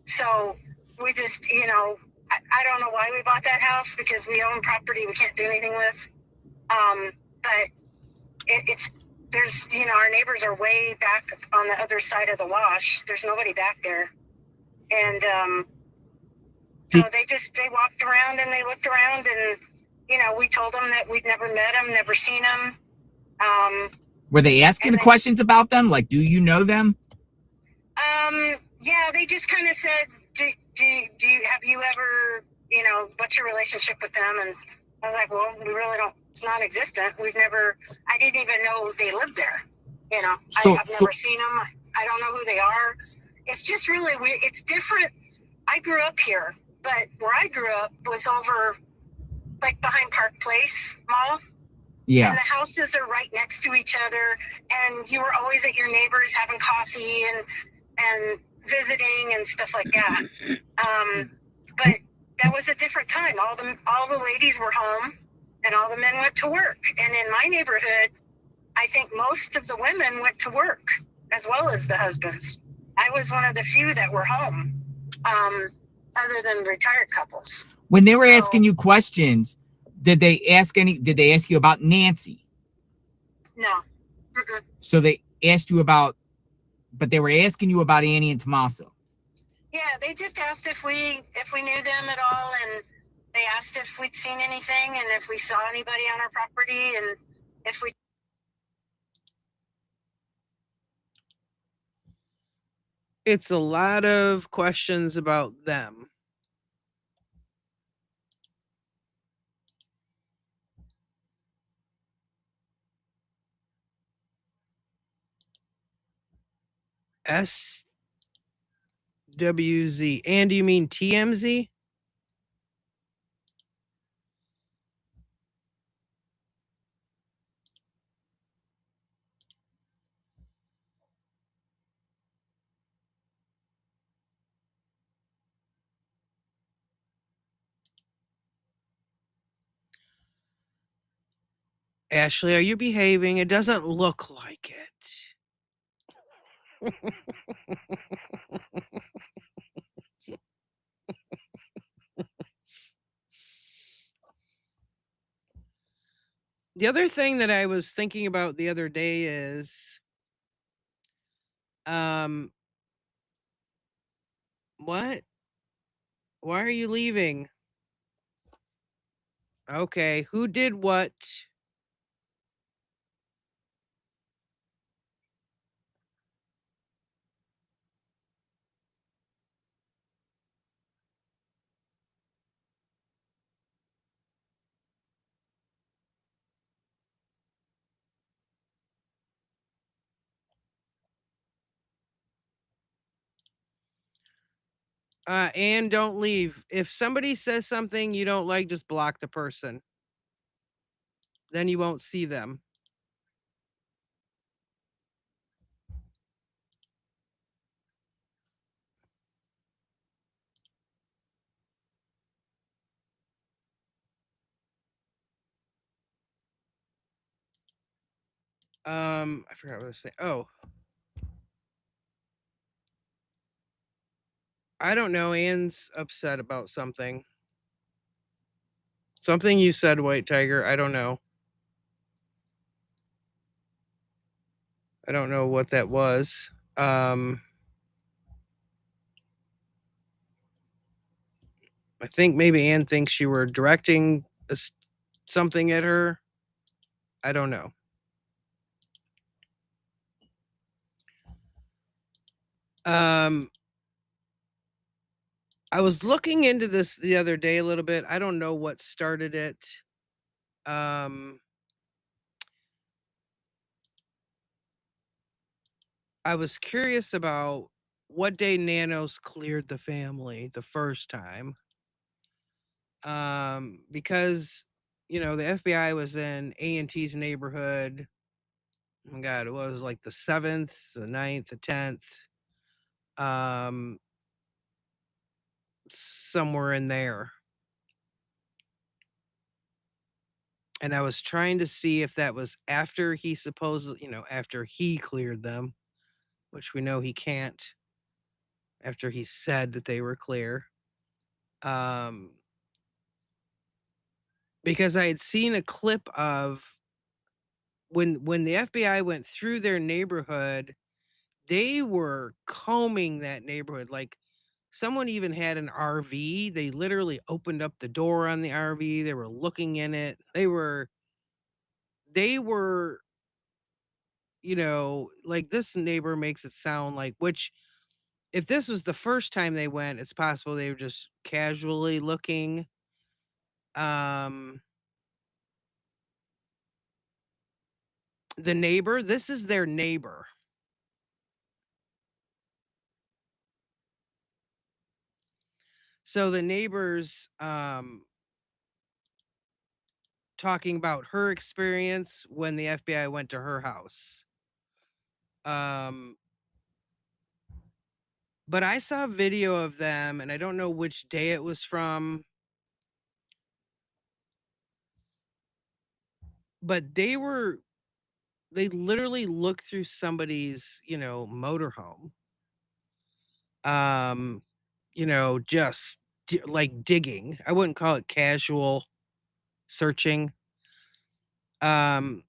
[SPEAKER 2] So we just, you know, I don't know why we bought that house, because we own property we can't do anything with. But there's, you know, our neighbors are way back on the other side of the wash. There's nobody back there. And so they walked around and they looked around, and, you know, we told them that we'd never met them, never seen them.
[SPEAKER 3] Were they asking questions about them? Like, do you know them?
[SPEAKER 2] Yeah, they just kind of said, have you ever, you know, what's your relationship with them? And I was like, well, we really don't, it's non-existent. I didn't even know they lived there. You know, I've never seen them. I don't know who they are. It's just really weird. It's different. I grew up here, but where I grew up was over, like, behind Park Place Mall.
[SPEAKER 3] Yeah.
[SPEAKER 2] And the houses are right next to each other, and you were always at your neighbors having coffee and visiting and stuff like that. But that was a different time. All the ladies were home, and all the men went to work. And in my neighborhood, I think most of the women went to work as well as the husbands. I was one of the few that were home, other than retired couples.
[SPEAKER 3] When they were asking you questions, did they ask you about Nancy?
[SPEAKER 2] No. Mm-mm.
[SPEAKER 3] So they asked you about, but they were asking you about Annie and Tommaso.
[SPEAKER 2] Yeah, they just asked if we knew them at all, and they asked if we'd seen anything, and if we saw anybody on our property, and if we.
[SPEAKER 1] It's a lot of questions about them. SWZ. And do you mean TMZ? Ashley, are you behaving? It doesn't look like it. The other thing that I was thinking about the other day is What? Why are you leaving? Okay, who did what? And don't leave. If somebody says something you don't like, just block the person. Then you won't see them. I forgot what I was saying. Oh, I don't know. Anne's upset about something. Something you said, White Tiger. I don't know. I don't know what that was. I think maybe Anne thinks you were directing something at her. I don't know. Um, I was looking into this the other day a little bit. I don't know what started it. I was curious about what day Nanos cleared the family the first time. Because the FBI was in A&T's neighborhood. Oh my God, it was like the 7th, the 9th, the 10th. Um, somewhere in there. And I was trying to see if that was after he after he cleared them, which we know he can't after he said that they were clear. Um, because I had seen a clip of when the FBI went through their neighborhood, they were combing that neighborhood. Like someone even had an RV. They literally opened up the door on the RV. They were looking in it. They were like this neighbor makes it sound like, which if this was the first time they went, it's possible they were just casually looking. Um the neighbor, this is their neighbor. So the neighbors talking about her experience when the FBI went to her house. Um but I saw a video of them and I don't know which day it was from, but they literally looked through somebody's, motorhome. Um just like digging. I wouldn't call it casual searching. Um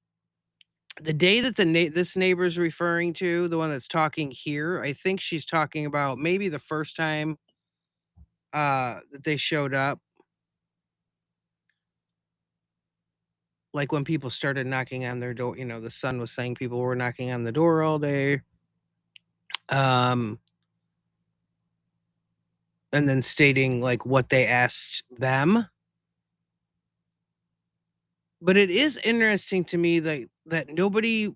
[SPEAKER 1] the day that this neighbor's referring to, the one that's talking here, I think she's talking about maybe the first time that they showed up, like when people started knocking on their door. The son was saying people were knocking on the door all day. Um and then stating like what they asked them. But it is interesting to me that nobody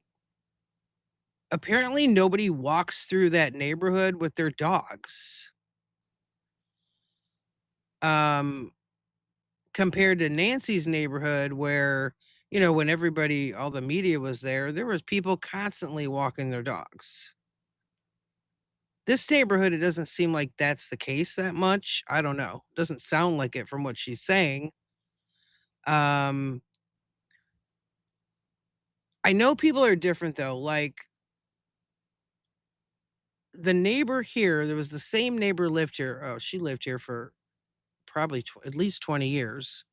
[SPEAKER 1] walks through that neighborhood with their dogs. Um, compared to Nancy's neighborhood where, when all the media was there was people constantly walking their dogs. This neighborhood, it doesn't seem like that's the case that much. I don't know. Doesn't sound like it from what she's saying. Um, I know people are different though. Like the neighbor here, there was the same neighbor lived here. Oh, she lived here for probably at least 20 years.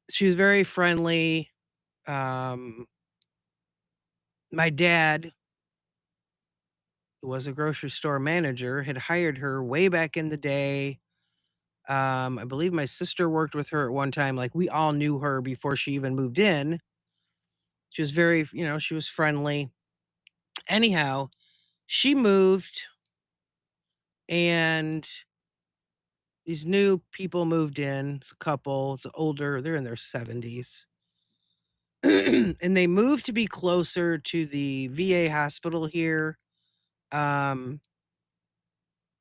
[SPEAKER 1] She was very friendly. Um, my dad, who was a grocery store manager, had hired her way back in the day. I believe my sister worked with her at one time. Like, we all knew her before she even moved in. She was very, she was friendly. Anyhow, she moved and these new people moved in. It's a couple, it's older, they're in their 70s. And they moved to be closer to the VA hospital here. Um,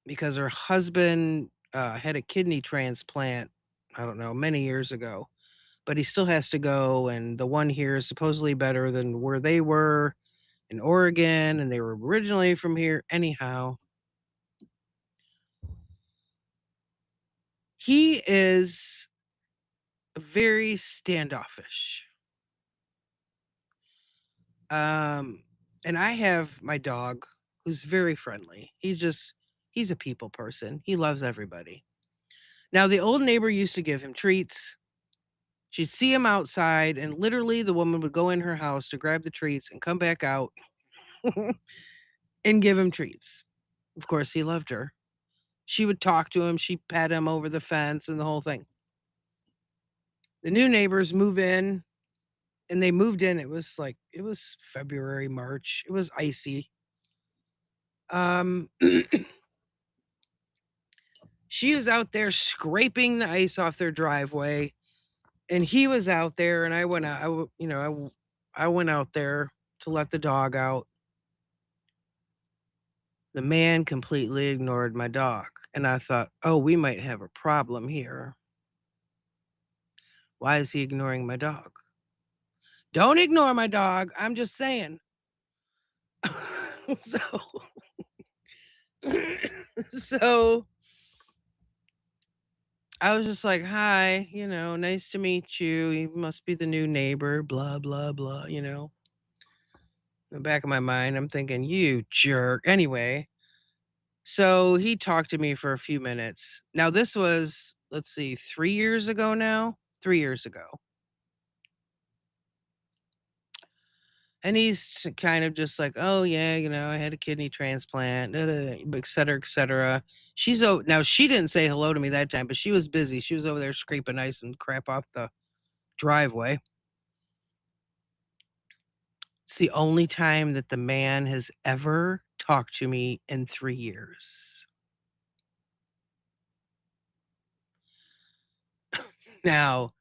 [SPEAKER 1] because her husband had a kidney transplant, I don't know, many years ago, but he still has to go. And the one here is supposedly better than where they were in Oregon, and they were originally from here. Anyhow, he is very standoffish. Um, and I have my dog who's very friendly. He's a people person. He loves everybody. Now, the old neighbor used to give him treats. She'd see him outside, and literally the woman would go in her house to grab the treats and come back out and give him treats. Of course, he loved her. She would talk to him, she'd pet him over the fence and the whole thing. The new neighbors move in, and they moved in. It was February, March. It was icy. Um, she was out there scraping the ice off their driveway, and he was out there, and I went out. I went out there to let the dog out. The man completely ignored my dog, and I thought, "Oh, we might have a problem here. Why is he ignoring my dog?" "Don't ignore my dog, I'm just saying." So so I was just like, "Hi, nice to meet you. You must be the new neighbor, blah, blah, blah," In the back of my mind, I'm thinking, "You jerk." Anyway, so he talked to me for a few minutes. Now this was, let's see, 3 years ago now? 3 years ago. And he's kind of just like, "Oh, yeah, I had a kidney transplant, da, da, da," et cetera, et cetera. Now she didn't say hello to me that time, but she was busy. She was over there scraping ice and crap off the driveway. It's the only time that the man has ever talked to me in 3 years. Now,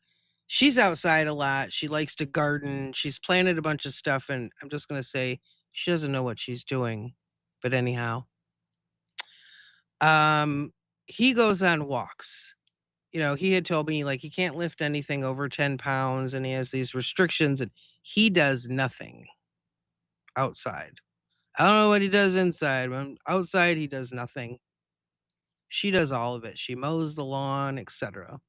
[SPEAKER 1] she's outside a lot. She likes to garden. She's planted a bunch of stuff, and I'm just gonna say she doesn't know what she's doing. But anyhow, um, he goes on walks. He had told me, like, he can't lift anything over 10 pounds, and he has these restrictions, and he does nothing outside. I don't know what he does inside, but outside he does nothing. She does all of it. She mows the lawn, etc.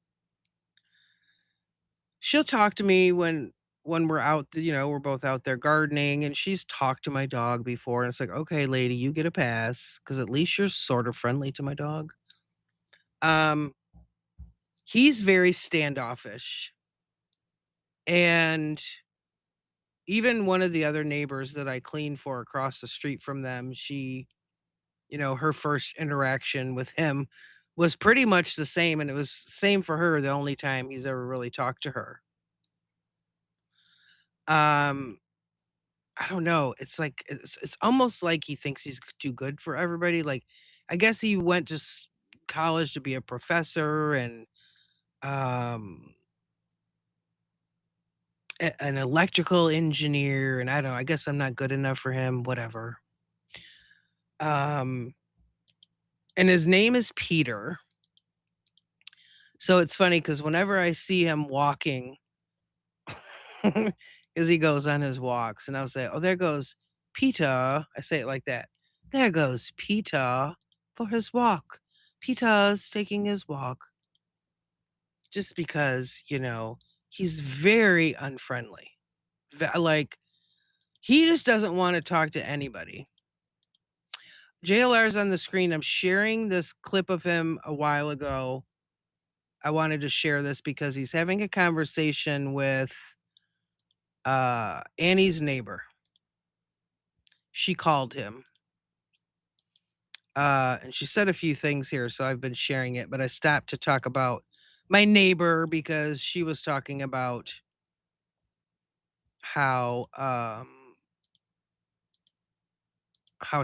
[SPEAKER 1] She'll talk to me when we're out, we're both out there gardening, and she's talked to my dog before, and it's like, "Okay, lady, you get a pass because at least you're sort of friendly to my dog." Um, he's very standoffish, and even one of the other neighbors that I clean for across the street from them, her first interaction with him was pretty much the same, and it was same for her the only time he's ever really talked to her. Um, I don't know. It's like it's almost like he thinks he's too good for everybody. Like, I guess he went to college to be a professor and um an electrical engineer, and I don't know, I guess I'm not good enough for him, whatever. Um and his name is Peter. So it's funny because whenever I see him walking, because he goes on his walks, and I'll say, "Oh, there goes Peter." I say it like that. "There goes Peter for his walk. Peter's taking his walk." Just because, he's very unfriendly. Like, he just doesn't want to talk to anybody. JLR's on the screen. I'm sharing this clip of him a while ago. I wanted to share this because he's having a conversation with Annie's neighbor. She called him. And she said a few things here, so I've been sharing it, but I stopped to talk about my neighbor because she was talking about how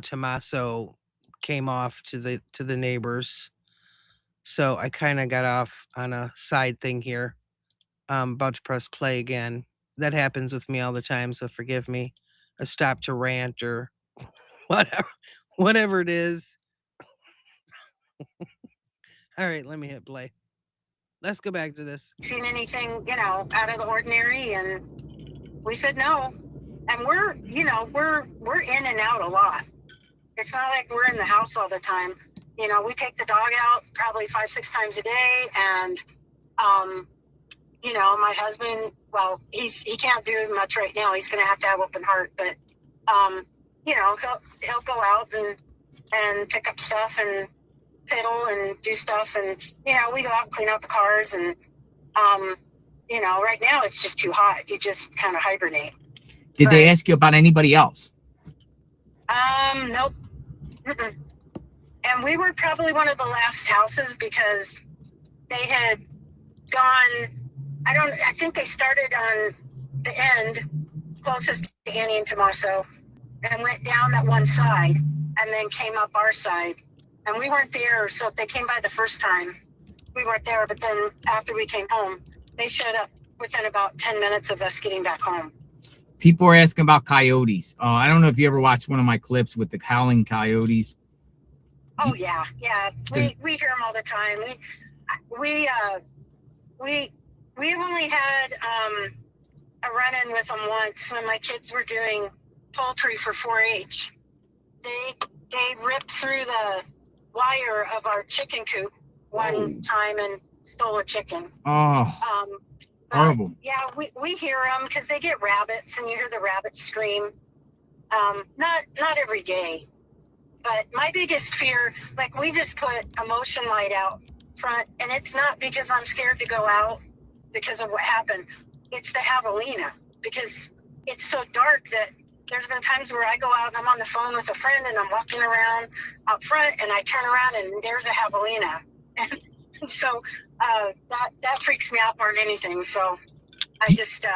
[SPEAKER 1] Tommaso came off to the neighbors. So I kind of got off on a side thing here. I'm about to press play again. That happens with me all the time, so forgive me. I stopped to rant or whatever whatever it is. All right, let me hit play. Let's go back to this.
[SPEAKER 2] Seen anything, out of the ordinary? And we said no. And we're in and out a lot. It's not like we're in the house all the time. We take the dog out probably 5-6 times a day, and my husband, well, he can't do much right now. He's going to have open heart, but he'll go out and pick up stuff and piddle and do stuff, and we go out and clean out the cars, and right now it's just too hot. You just kind of hibernate.
[SPEAKER 3] Did they ask you about anybody else?
[SPEAKER 2] Nope. Mm-mm. And we were probably one of the last houses because they had gone, I think they started on the end closest to Annie and Tommaso and went down that one side and then came up our side. And we weren't there, so if they came by the first time, we weren't there. But then after we came home, they showed up within about 10 minutes of us getting back home.
[SPEAKER 3] People are asking about coyotes. I don't know if you ever watched one of my clips with the howling coyotes.
[SPEAKER 2] Oh yeah. We hear them all the time. We only had a run-in with them once when my kids were doing poultry for 4-H. They ripped through the wire of our chicken coop one time and stole a chicken.
[SPEAKER 3] Oh, horrible.
[SPEAKER 2] Yeah, we hear them because they get rabbits, and you hear the rabbits scream. Not every day, but my biggest fear, like, we just put a motion light out front, and it's not because I'm scared to go out because of what happened. It's the javelina, because it's so dark that there's been times where I go out and I'm on the phone with a friend and I'm walking around out front and I turn around and there's a javelina. And so that freaks me out more than anything. So I just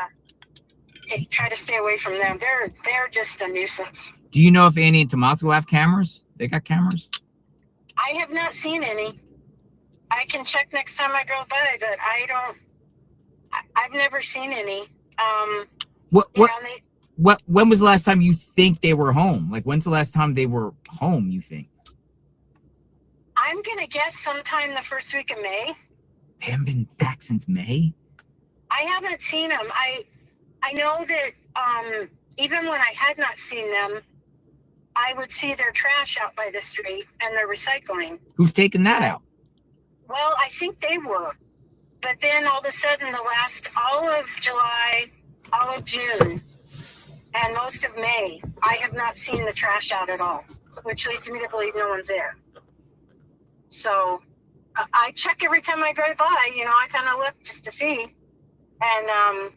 [SPEAKER 2] try to stay away from them. They're just a nuisance.
[SPEAKER 3] Do you know if Annie and Tommaso have cameras? They got cameras?
[SPEAKER 2] I have not seen any. I can check next time I go by, but I've never seen any.
[SPEAKER 3] When was the last time you think they were home? Like, when's the last time they were home, you think?
[SPEAKER 2] I'm going to guess sometime the first week of May.
[SPEAKER 3] They haven't been back since May?
[SPEAKER 2] I haven't seen them. I know that even when I had not seen them, I would see their trash out by the street and their recycling.
[SPEAKER 3] Who's taking that out?
[SPEAKER 2] Well, I think they were. But then all of a sudden, all of July, all of June, and most of May, I have not seen the trash out at all, which leads me to believe no one's there. So I check every time I drive by. I kind of look just to see, and I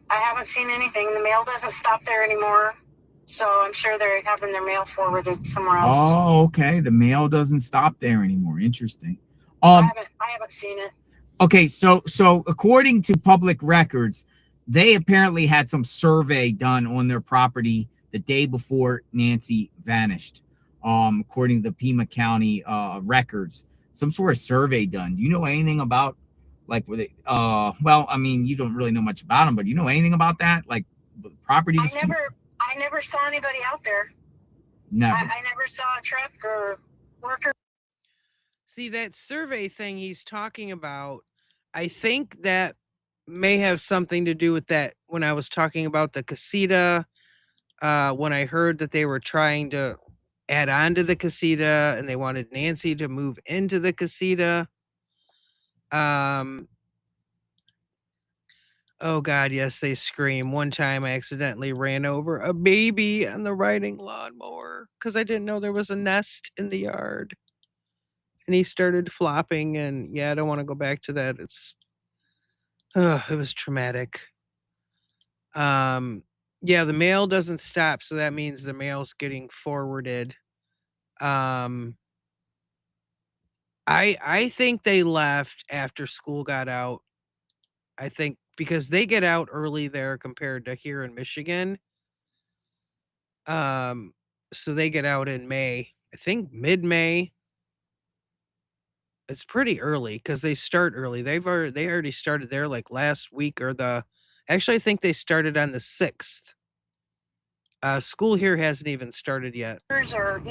[SPEAKER 2] haven't seen anything. The mail doesn't stop there anymore, so I'm sure they're having their mail forwarded somewhere else.
[SPEAKER 3] Oh, okay. The mail doesn't stop there anymore. Interesting.
[SPEAKER 2] I haven't seen it.
[SPEAKER 3] Okay, so according to public records, they apparently had some survey done on their property the day before Nancy vanished. According to the Pima County records, some sort of survey done. Do you know anything about, like, were they? Well, I mean, you don't really know much about them, but do you know anything about that, like, property?
[SPEAKER 2] I never saw anybody out there.
[SPEAKER 3] Never.
[SPEAKER 2] I never saw a truck or worker.
[SPEAKER 1] See, that survey thing he's talking about, I think that may have something to do with that when I was talking about the casita, when I heard that they were trying to add on to the casita and they wanted Nancy to move into the casita. Oh God, yes, they scream. One time I accidentally ran over a baby on the riding lawnmower because I didn't know there was a nest in the yard. And he started flopping, and yeah, I don't want to go back to that. It was traumatic. Yeah, the mail doesn't stop, so that means the mail's getting forwarded. I think they left after school got out. I think because they get out early there compared to here in Michigan. Um, so they get out in May. I think mid-May. It's pretty early because they start early. They already started there like last week or actually I think they started on the 6th. School here hasn't even started yet.
[SPEAKER 2] Or,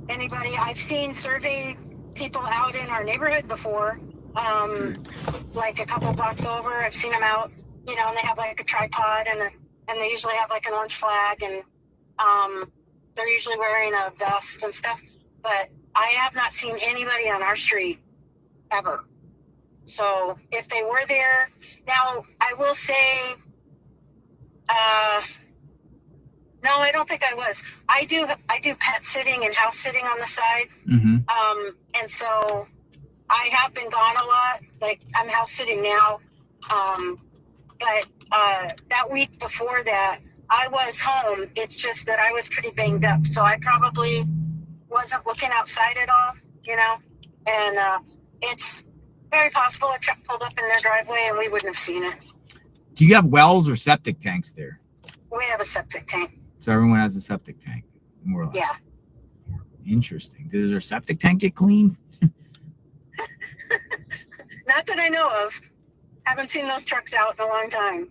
[SPEAKER 2] anybody. I've seen survey people out in our neighborhood before, like a couple blocks over. I've seen them out, and they have like a tripod and they usually have like an orange flag, and they're usually wearing a vest and stuff. But I have not seen anybody on our street ever. So if they were there, now I will say, no, I don't think I was. I do pet sitting and house sitting on the side.
[SPEAKER 3] Mm-hmm.
[SPEAKER 2] And so I have been gone a lot. Like I'm house sitting now. But that week before that, I was home. It's just that I was pretty banged up. So I probably wasn't looking outside at all, and it's very possible a truck pulled up in their driveway and we wouldn't have seen it.
[SPEAKER 3] Do you have wells or septic tanks there?
[SPEAKER 2] We have a septic tank.
[SPEAKER 3] So everyone has a septic tank, more or less.
[SPEAKER 2] Yeah.
[SPEAKER 3] Interesting. Does their septic tank get clean?
[SPEAKER 2] Not that I know of. Haven't seen those trucks out in a long time.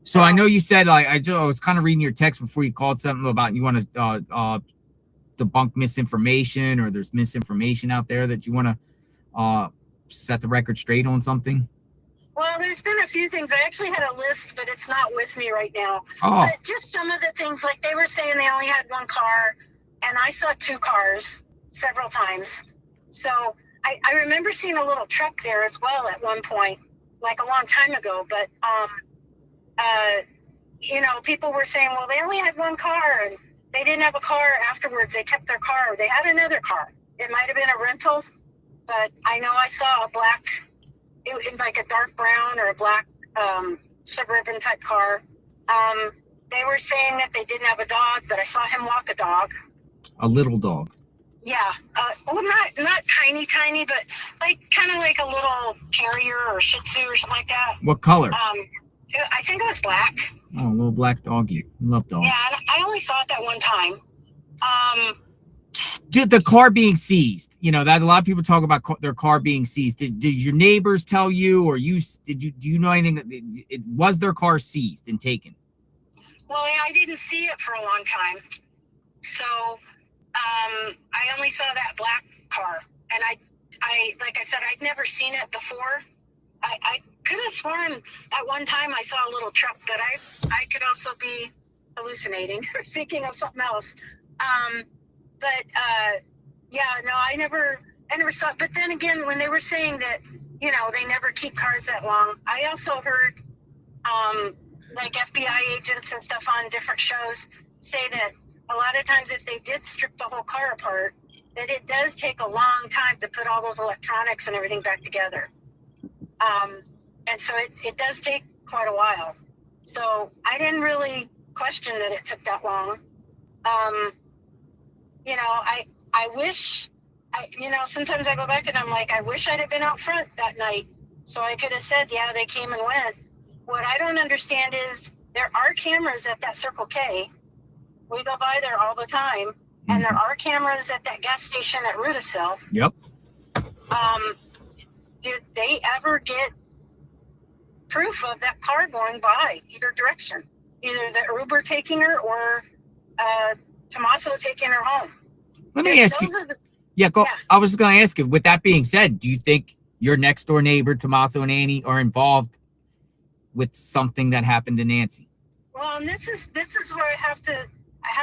[SPEAKER 3] So I know you said, like, I was kind of reading your text before you called something about you want to debunk misinformation, or there's misinformation out there that you want to set the record straight on something.
[SPEAKER 2] Well, there's been a few things. I actually had a list, but it's not with me right now.
[SPEAKER 3] Oh.
[SPEAKER 2] But just some of the things, like they were saying they only had one car, and I saw two cars several times. So I remember seeing a little truck there as well at one point, like a long time ago. But, people were saying, well, they only had one car, and they didn't have a car afterwards. They kept their car. They had another car. It might have been a rental, but I know I saw a black, in like a dark brown or a black Suburban type car. They were saying that they didn't have a dog, but I saw him walk a dog.
[SPEAKER 3] A little dog.
[SPEAKER 2] Yeah. Not tiny, but like kind of like a little terrier or Shih Tzu or something like that.
[SPEAKER 3] What color?
[SPEAKER 2] I think it was black.
[SPEAKER 3] Oh, a little black doggy. Love dogs.
[SPEAKER 2] Yeah, I only saw it that one time.
[SPEAKER 3] Dude, the car being seized, that a lot of people talk about their car being seized. Did your neighbors tell you, or do you know anything that it was their car seized and taken?
[SPEAKER 2] Well, I didn't see it for a long time. So, I only saw that black car, and I like I said, I'd never seen it before. I could have sworn at one time I saw a little truck, but I could also be hallucinating or thinking of something else. I never saw it. But then again, when they were saying that, they never keep cars that long, I also heard, like FBI agents and stuff on different shows say that a lot of times if they did strip the whole car apart, that it does take a long time to put all those electronics and everything back together. And so it does take quite a while. So I didn't really question that it took that long. I wish, sometimes I go back and I'm like, I wish I'd have been out front that night. So I could have said, yeah, they came and went. What I don't understand is there are cameras at that Circle K. We go by there all the time. And there are cameras at that gas station at Rudisill.
[SPEAKER 3] Yep.
[SPEAKER 2] Did they ever get proof of that car going by either direction? Either the Uber taking her or Tommaso taking her home?
[SPEAKER 3] Let me ask you. Go. Yeah. I was going to ask you, with that being said, do you think your next door neighbor, Tommaso and Annie, are involved with something that happened to Nancy?
[SPEAKER 2] Well, and this is where I have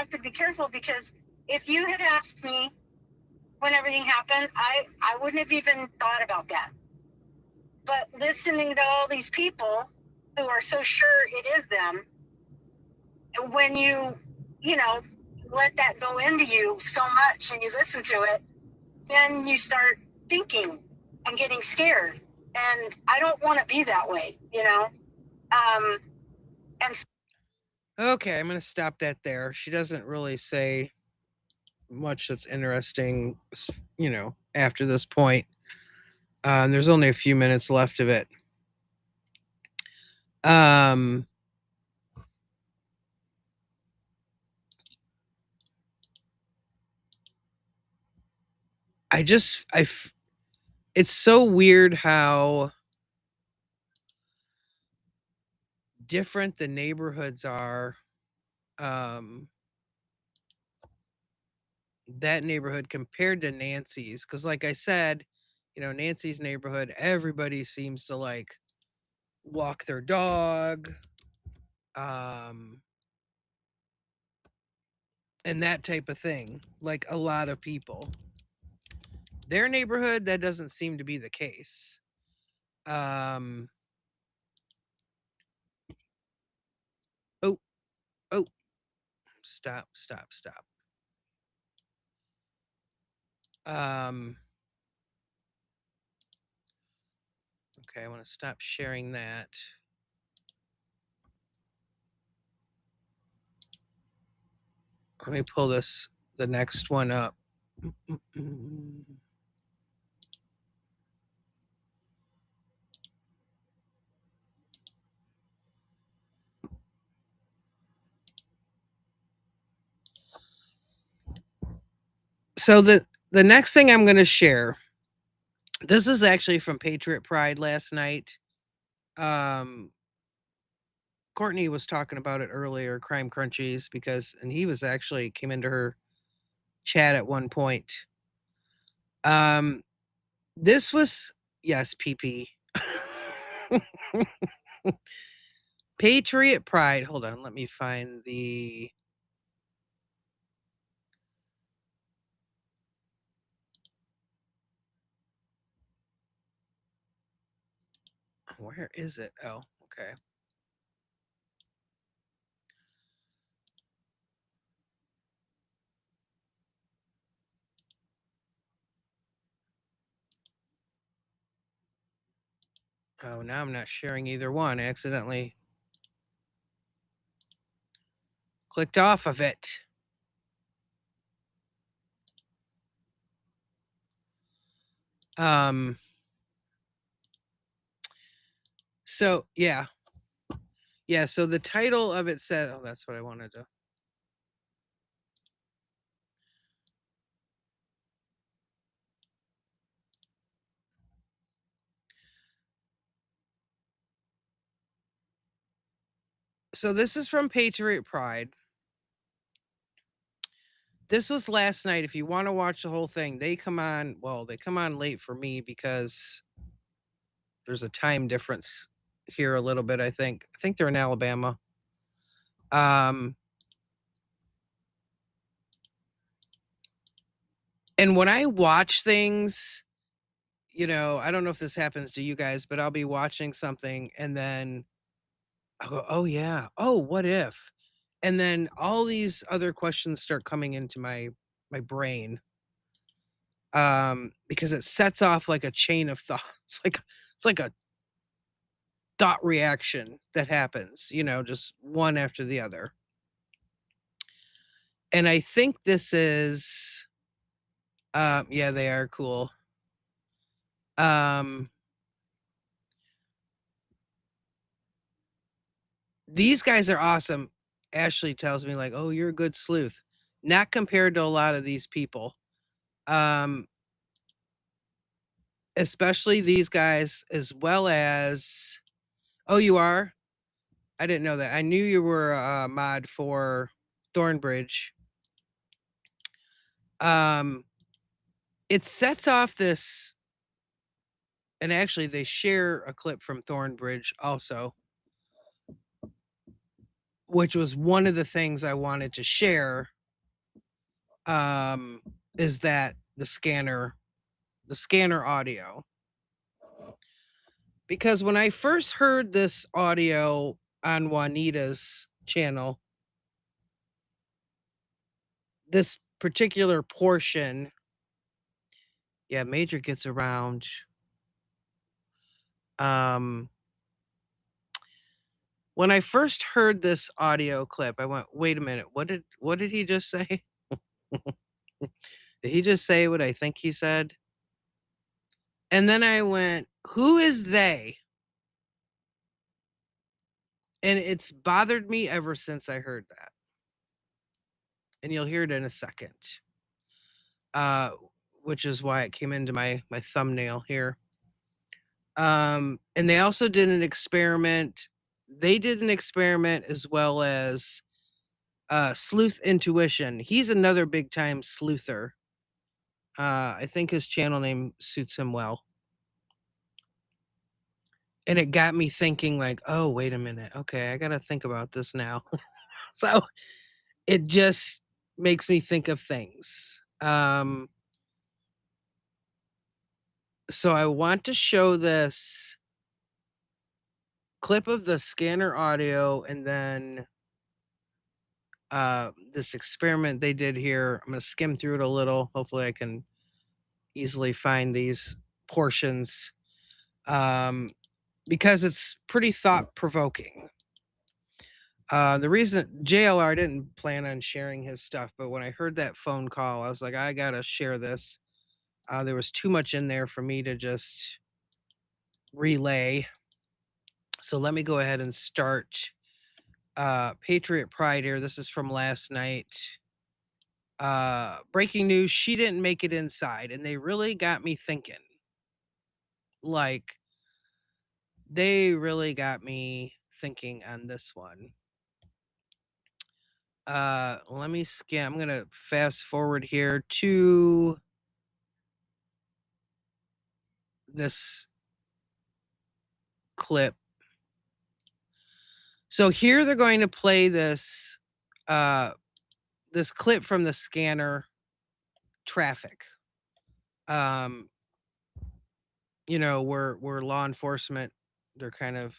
[SPEAKER 2] to be careful, because if you had asked me when everything happened, I wouldn't have even thought about that. But listening to all these people who are so sure it is them, when you let that go into you so much and you listen to it, then you start thinking and getting scared. And I don't want to be that way,
[SPEAKER 1] Okay, I'm going to stop that there. She doesn't really say much that's interesting, after this point. And there's only a few minutes left of it. Um, it's so weird how different the neighborhoods are. That neighborhood compared to Nancy's, because like I said, Nancy's neighborhood, everybody seems to like walk their dog, and that type of thing. Like a lot of people. Their neighborhood, that doesn't seem to be the case. Oh, oh, stop. Okay, I want to stop sharing that. Let me pull the next one up. So the next thing I'm going to share, this is actually from Patriot Pride last night. Courtney was talking about it earlier, Crime Crunchies, and he was actually came into her chat at one point. This was, yes, PP. Patriot Pride. Hold on, let me find the. Where is it? Oh, okay. Oh, now I'm not sharing either one. I accidentally clicked off of it. So yeah. Yeah, so the title of it said, oh, that's what I wanted to. So this is from Patriot Pride. This was last night. If you want to watch the whole thing, they come on late for me because there's a time difference here a little bit, I think. I think they're in Alabama. And when I watch things, I don't know if this happens to you guys, but I'll be watching something and then I'll go, "Oh yeah. Oh, what if?" And then all these other questions start coming into my brain. Because it sets off like a chain of thought. It's like a thought reaction that happens, just one after the other. And I think this is yeah, they are cool. These guys are awesome. Ashley tells me like, "Oh, you're a good sleuth." Not compared to a lot of these people. Especially these guys, as well as, oh, you are? I didn't know that. I knew you were a mod for Thornbridge. It sets off this, and actually they share a clip from Thornbridge also, which was one of the things I wanted to share. Is that the scanner audio. Because when I first heard this audio on Juanita's channel, this particular portion, yeah, Major gets around. When I first heard this audio clip, I went, "Wait a minute, what did he just say?" Did he just say what I think he said? And then I went, who is they? And it's bothered me ever since I heard that. And you'll hear it in a second. Which is why it came into my thumbnail here. And they also did an experiment. They did an experiment as well as Sleuth Intuition. He's another big time sleuther. I think his channel name suits him well. And it got me thinking like, oh, wait a minute. Okay, I got to think about this now. So it just makes me think of things. So I want to show this clip of the scanner audio and then this experiment they did here. I'm going to skim through it a little. Hopefully I can easily find these portions because it's pretty thought-provoking. The reason JLR didn't plan on sharing his stuff, but when I heard that phone call, I was like, I got to share this. There was too much in there for me to just relay. So let me go ahead and start Patriot Pride here. This is from last night. Breaking news, she didn't make it inside, and they really got me thinking. Like, they really got me thinking on this one. Let me scan. I'm gonna fast forward here to this clip. So here they're going to play this this clip from the scanner traffic. You know, where law enforcement, they're kind of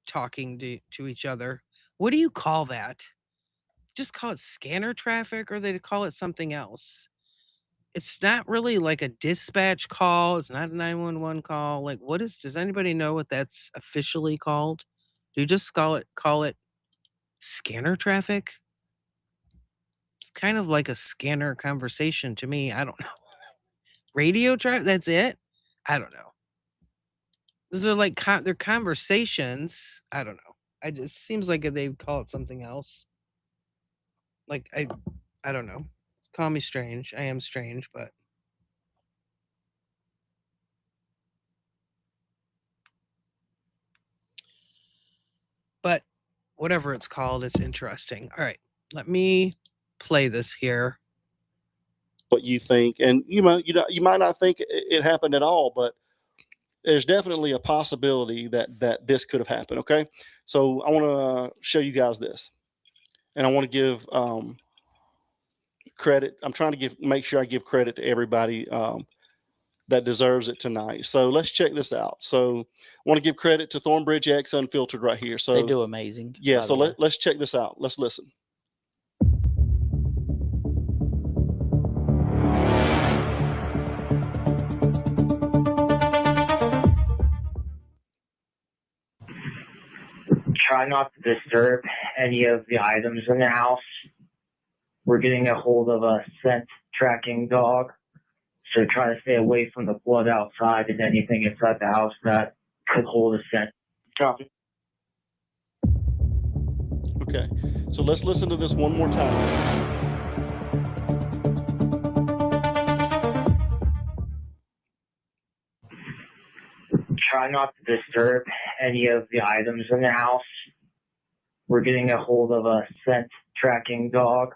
[SPEAKER 1] talking to each other. What do you call that? Just call it scanner traffic, or they call it something else? It's not really like a dispatch call. It's not a 911 call. Like, what is? Does anybody know what that's officially called? Do you just call it scanner traffic? It's kind of like a scanner conversation to me. I don't know. Radio traffic. That's it. I don't know. Those are like they're conversations. I don't know. It just seems like they call it something else. Like I don't know. Call me strange. I am strange, but whatever it's called, it's interesting. All right, let me play this here.
[SPEAKER 4] What you think, and you might not think it happened at all, but there's definitely a possibility that this could have happened. Okay, so I want to show you guys this, and I want to give credit. I'm trying to make sure I give credit to everybody that deserves it tonight. So let's check this out. So I want to give credit to Thornbridge X Unfiltered right here. So
[SPEAKER 5] they do amazing.
[SPEAKER 4] Yeah. So let's check this out. Let's listen.
[SPEAKER 6] Try not to disturb any of the items in the house. We're getting a hold of a scent tracking dog, so try to stay away from the blood outside and anything inside the house that could hold a scent.
[SPEAKER 4] Copy. Okay, so let's listen to this one more time.
[SPEAKER 6] Try not to disturb any of the items in the house. We're getting a hold of a scent tracking dog,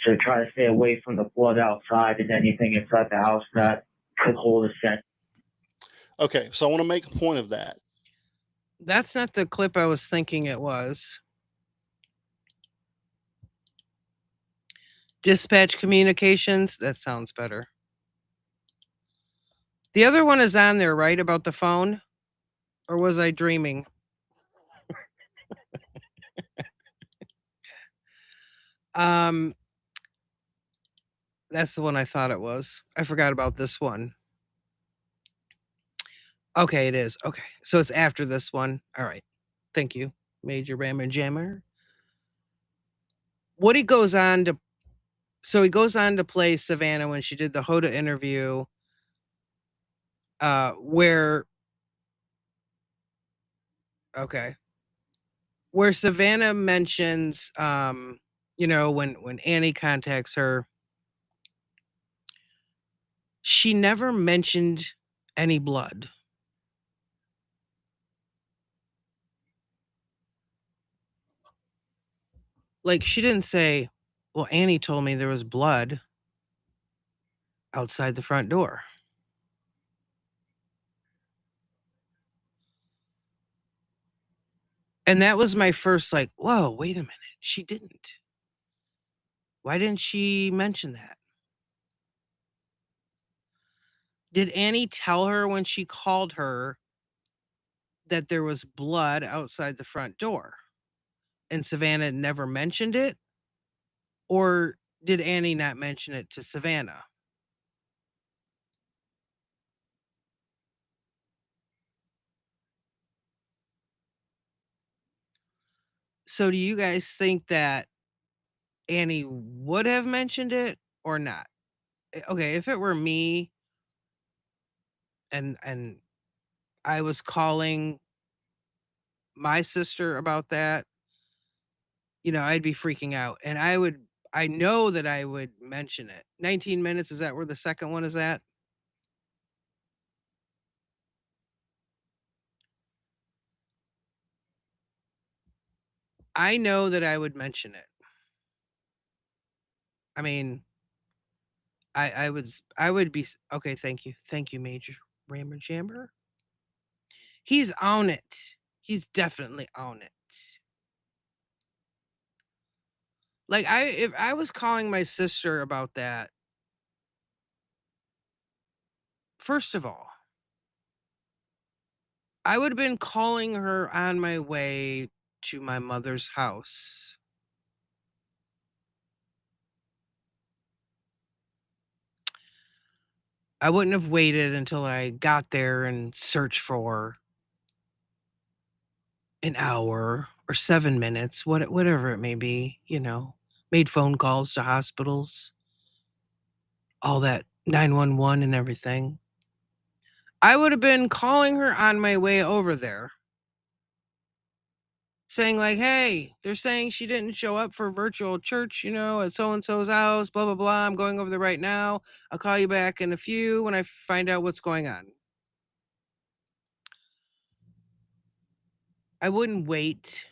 [SPEAKER 6] so try to stay away from the blood outside and anything inside the house that could hold a scent.
[SPEAKER 4] Okay, so I want to make a point of that.
[SPEAKER 1] That's not the clip I was thinking it was. Dispatch communications, that sounds better. The other one is on there, right, about the phone? Or was I dreaming? That's the one I thought it was. I forgot about this one. Okay, it is. Okay, so it's after this one. All right. Thank you, Major Rammer Jammer. What he goes on to So he goes on to play Savannah when she did the Hoda interview, where Savannah mentions, when Annie contacts her, she never mentioned any blood. Like, she didn't say, well, Annie told me there was blood outside the front door. And that was my first, like, whoa, wait a minute. She didn't. Why didn't she mention that? Did Annie tell her when she called her that there was blood outside the front door and Savannah never mentioned it? Or did Annie not mention it to Savannah? So do you guys think that Annie would have mentioned it or not? Okay, if it were me and I was calling my sister about that, I'd be freaking out and I know that I would mention it. 19 minutes, is that where the second one is at? I know that I would mention it. I mean, I would be okay, thank you. Thank you, Major Rammer Jammer. He's on it. He's definitely on it. Like if I was calling my sister about that, first of all, I would have been calling her on my way to my mother's house. I wouldn't have waited until I got there and searched for an hour or 7 minutes, whatever it may be, made phone calls to hospitals, all that 911 and everything. I would have been calling her on my way over there, saying like, "Hey, they're saying she didn't show up for virtual church, at so and so's house, blah blah blah. I'm going over there right now. I'll call you back in a few when I find out what's going on." I wouldn't wait.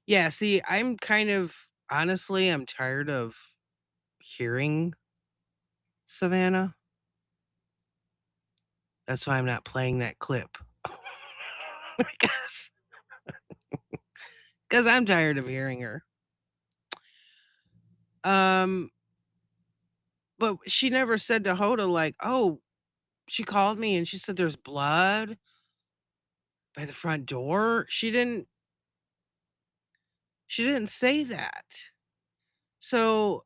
[SPEAKER 1] Yeah, see, I'm honestly, I'm tired of hearing Savannah. That's why I'm not playing that clip. because because I'm tired of hearing her. But she never said to Hoda like, "Oh, she called me and she said there's blood by the front door." She didn't say that. So,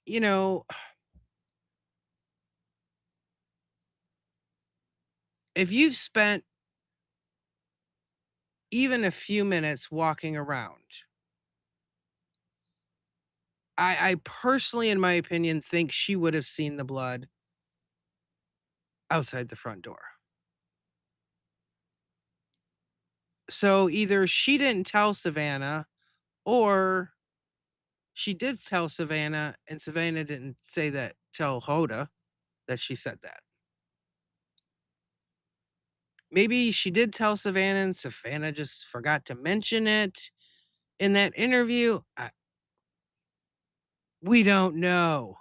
[SPEAKER 1] you know, if you've spent even a few minutes walking around, I personally, in my opinion, think she would have seen the blood outside the front door. So either she didn't tell Savannah or she did tell Savannah and Savannah didn't tell Hoda that she said that. Maybe she did tell Savannah and Savannah just forgot to mention it in that interview. We don't know.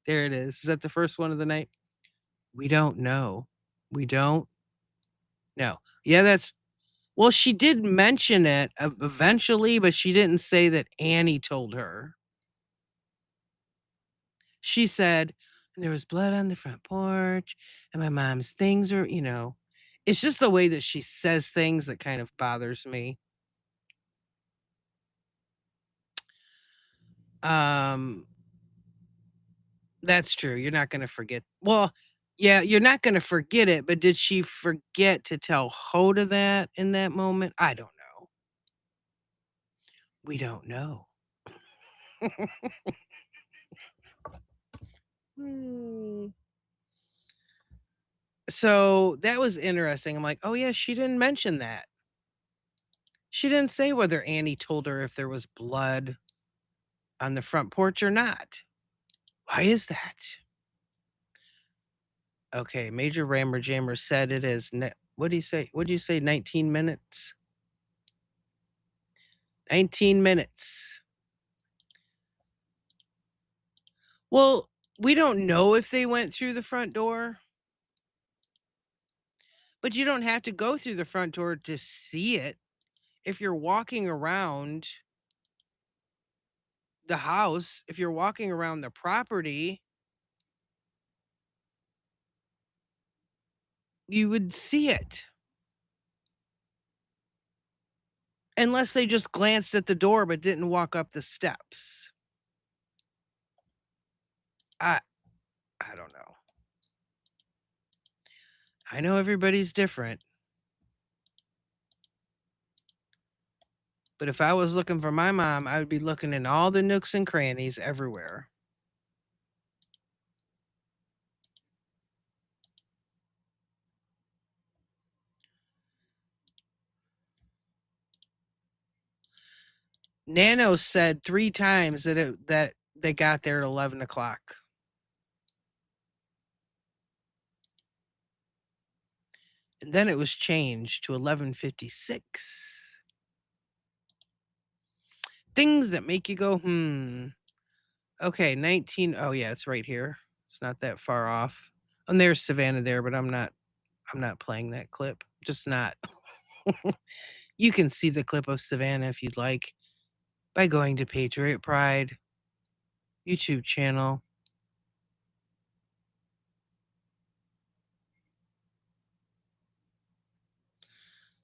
[SPEAKER 1] There it is. Is that the first one of the night? We don't know. We don't know. Yeah, well, she did mention it eventually, but she didn't say that Annie told her. She said, there was blood on the front porch and my mom's things are, it's just the way that she says things that kind of bothers me. Um, that's true. You're not going to forget. Well, yeah, you're not going to forget it, but did she forget to tell Hoda that in that moment? I don't know. We don't know. So that was interesting. I'm like, oh yeah, she didn't mention that. She didn't say whether Annie told her if there was blood on the front porch or not. Why is that? Okay, Major Rammer Jammer said it is. What do you say? What do you say? 19 minutes. 19 minutes. Well, we don't know if they went through the front door. But you don't have to go through the front door to see it. If you're walking around the house, if you're walking around the property, you would see it. Unless they just glanced at the door but didn't walk up the steps. I don't know. I know everybody's different. But if I was looking for my mom, I would be looking in all the nooks and crannies everywhere. Nano said 3 times that they got there at 11 o'clock. And then it was changed to 11:56. Things that make you go, Okay, 19. Oh yeah, it's right here. It's not that far off. And there's Savannah there, but I'm not playing that clip. Just not. You can see the clip of Savannah if you'd like by going to Patriot Pride YouTube channel.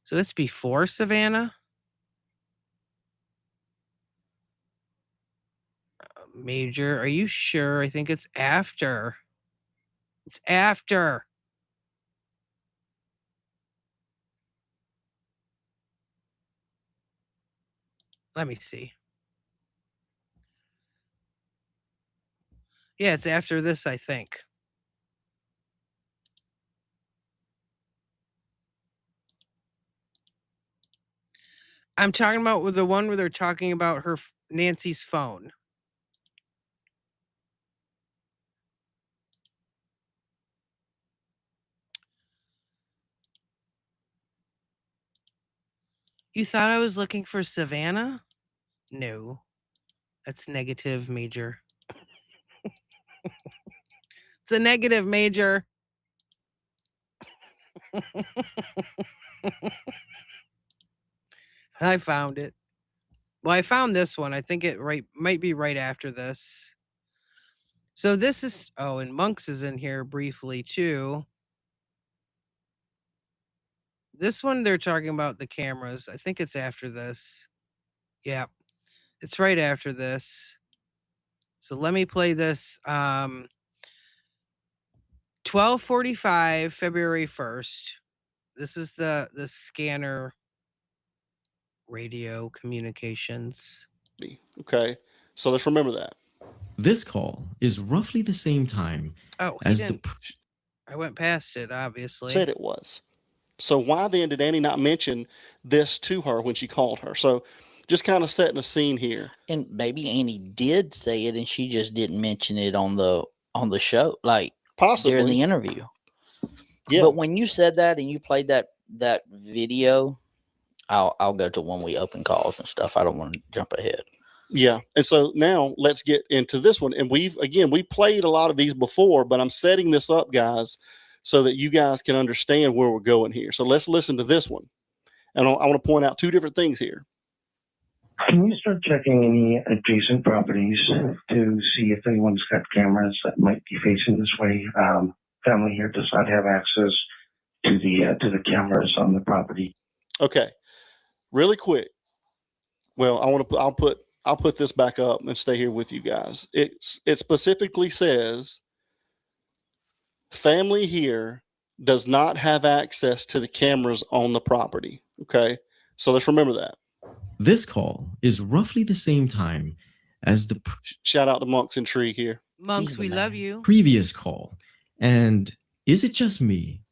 [SPEAKER 1] So it's before Savannah. Major, are you sure? I think it's after. It's after. Let me see. Yeah, it's after this, I think. I'm talking about with the one where they're talking about her Nancy's phone. You thought I was looking for Savannah? No. That's negative, Major. It's a negative, Major. I found it. Well, I found this one. I think it might be right after this. So this is, and Monks is in here briefly too. This one they're talking about the cameras. I think it's after this. Yeah. It's right after this. So let me play this 12:45 February 1st. This is the scanner radio communications.
[SPEAKER 4] Okay. So let's remember that.
[SPEAKER 5] This call is roughly the same time as the.
[SPEAKER 1] I went past it, obviously.
[SPEAKER 4] Said it was. So why then did Annie not mention this to her when she called her? So just kind of setting a scene here.
[SPEAKER 7] And maybe Annie did say it and she just didn't mention it on the show, like
[SPEAKER 4] possibly
[SPEAKER 7] during the interview.
[SPEAKER 4] Yeah.
[SPEAKER 7] But when you said that and you played that video, I'll go to when we open calls and stuff. I don't want to jump ahead.
[SPEAKER 4] Yeah. And so now let's get into this one. And we played a lot of these before, but I'm setting this up, guys, so that you guys can understand where we're going here. So let's listen to this one. And I want to point out 2 different things here.
[SPEAKER 6] Can you start checking any adjacent properties to see if anyone's got cameras that might be facing this way? Family here does not have access to the cameras on the property.
[SPEAKER 4] Okay, really quick. Well, I'll put this back up and stay here with you guys. It specifically says family here does not have access to the cameras on the property. Okay, so let's remember that.
[SPEAKER 5] This call is roughly the same time as the
[SPEAKER 4] Shout out to Monks Intrigue here.
[SPEAKER 1] Monks,
[SPEAKER 7] He's the
[SPEAKER 1] we love
[SPEAKER 7] man.
[SPEAKER 1] you.
[SPEAKER 5] previous call. And is it just me?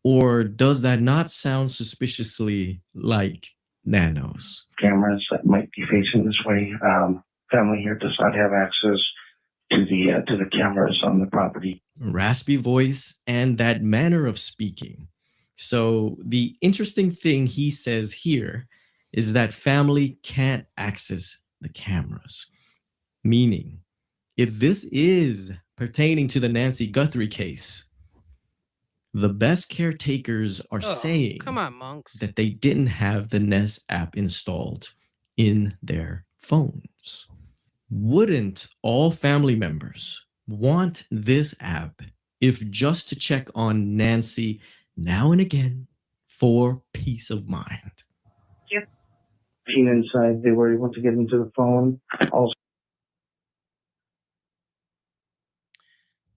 [SPEAKER 5] Or does that not sound suspiciously like Nanos?
[SPEAKER 8] Cameras that might be facing this way. Family here does not have access to the cameras on the property.
[SPEAKER 5] Raspy voice and that manner of speaking. So the interesting thing he says here is that family can't access the cameras. Meaning, if this is pertaining to the Nancy Guthrie case, the best caretakers are saying
[SPEAKER 1] Come on, Monks.
[SPEAKER 5] that they didn't have the Nest app installed in their phones. Wouldn't all family members want this app if just to check on Nancy now and again for peace of mind?
[SPEAKER 8] Seen inside, they were able to get into the phone. Also,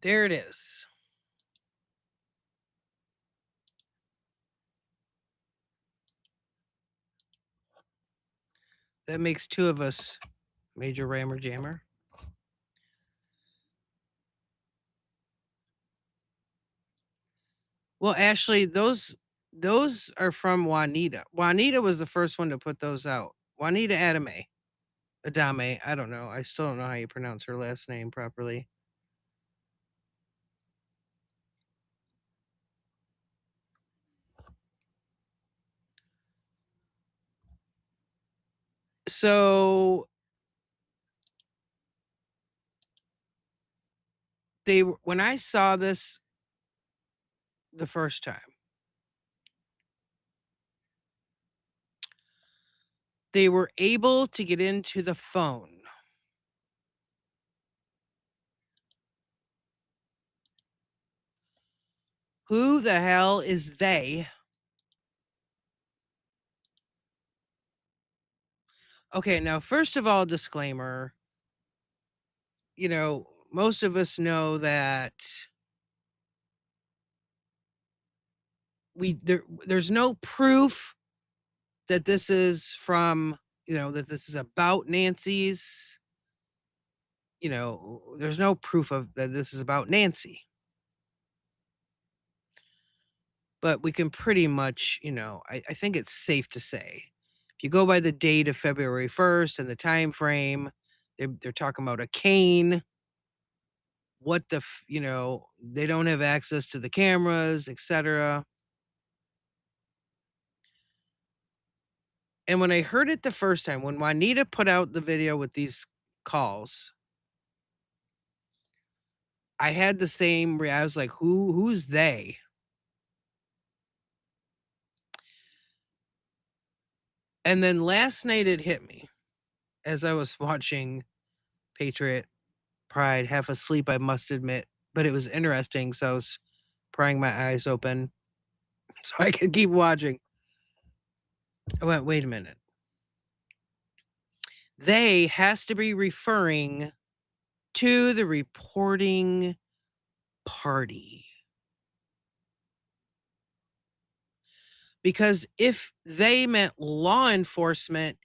[SPEAKER 1] There it is. That makes two of us, Major Rammer Jammer. Well, Ashley, those are from Juanita. Juanita was the first one to put those out. Juanita Adame. I don't know. I still don't know how you pronounce her last name properly. So when I saw this the first time, they were able to get into the phone. Who the hell is they? Okay, now, first of all, disclaimer. You know, most of us know that there's no proof that this is from, that this is about Nancy's. There's no proof of that this is about Nancy. But we can pretty much, I think it's safe to say, if you go by the date of February 1st and the time frame, they're talking about a cane. What they don't have access to the cameras, etc. And when I heard it the first time, when Juanita put out the video with these calls, I had the same I was like, who's they? And then last night it hit me as I was watching Patriot Pride, half asleep, I must admit, but it was interesting, so I was prying my eyes open so I could keep watching. I went, wait a minute. They has to be referring to the reporting party. Because if they meant law enforcement,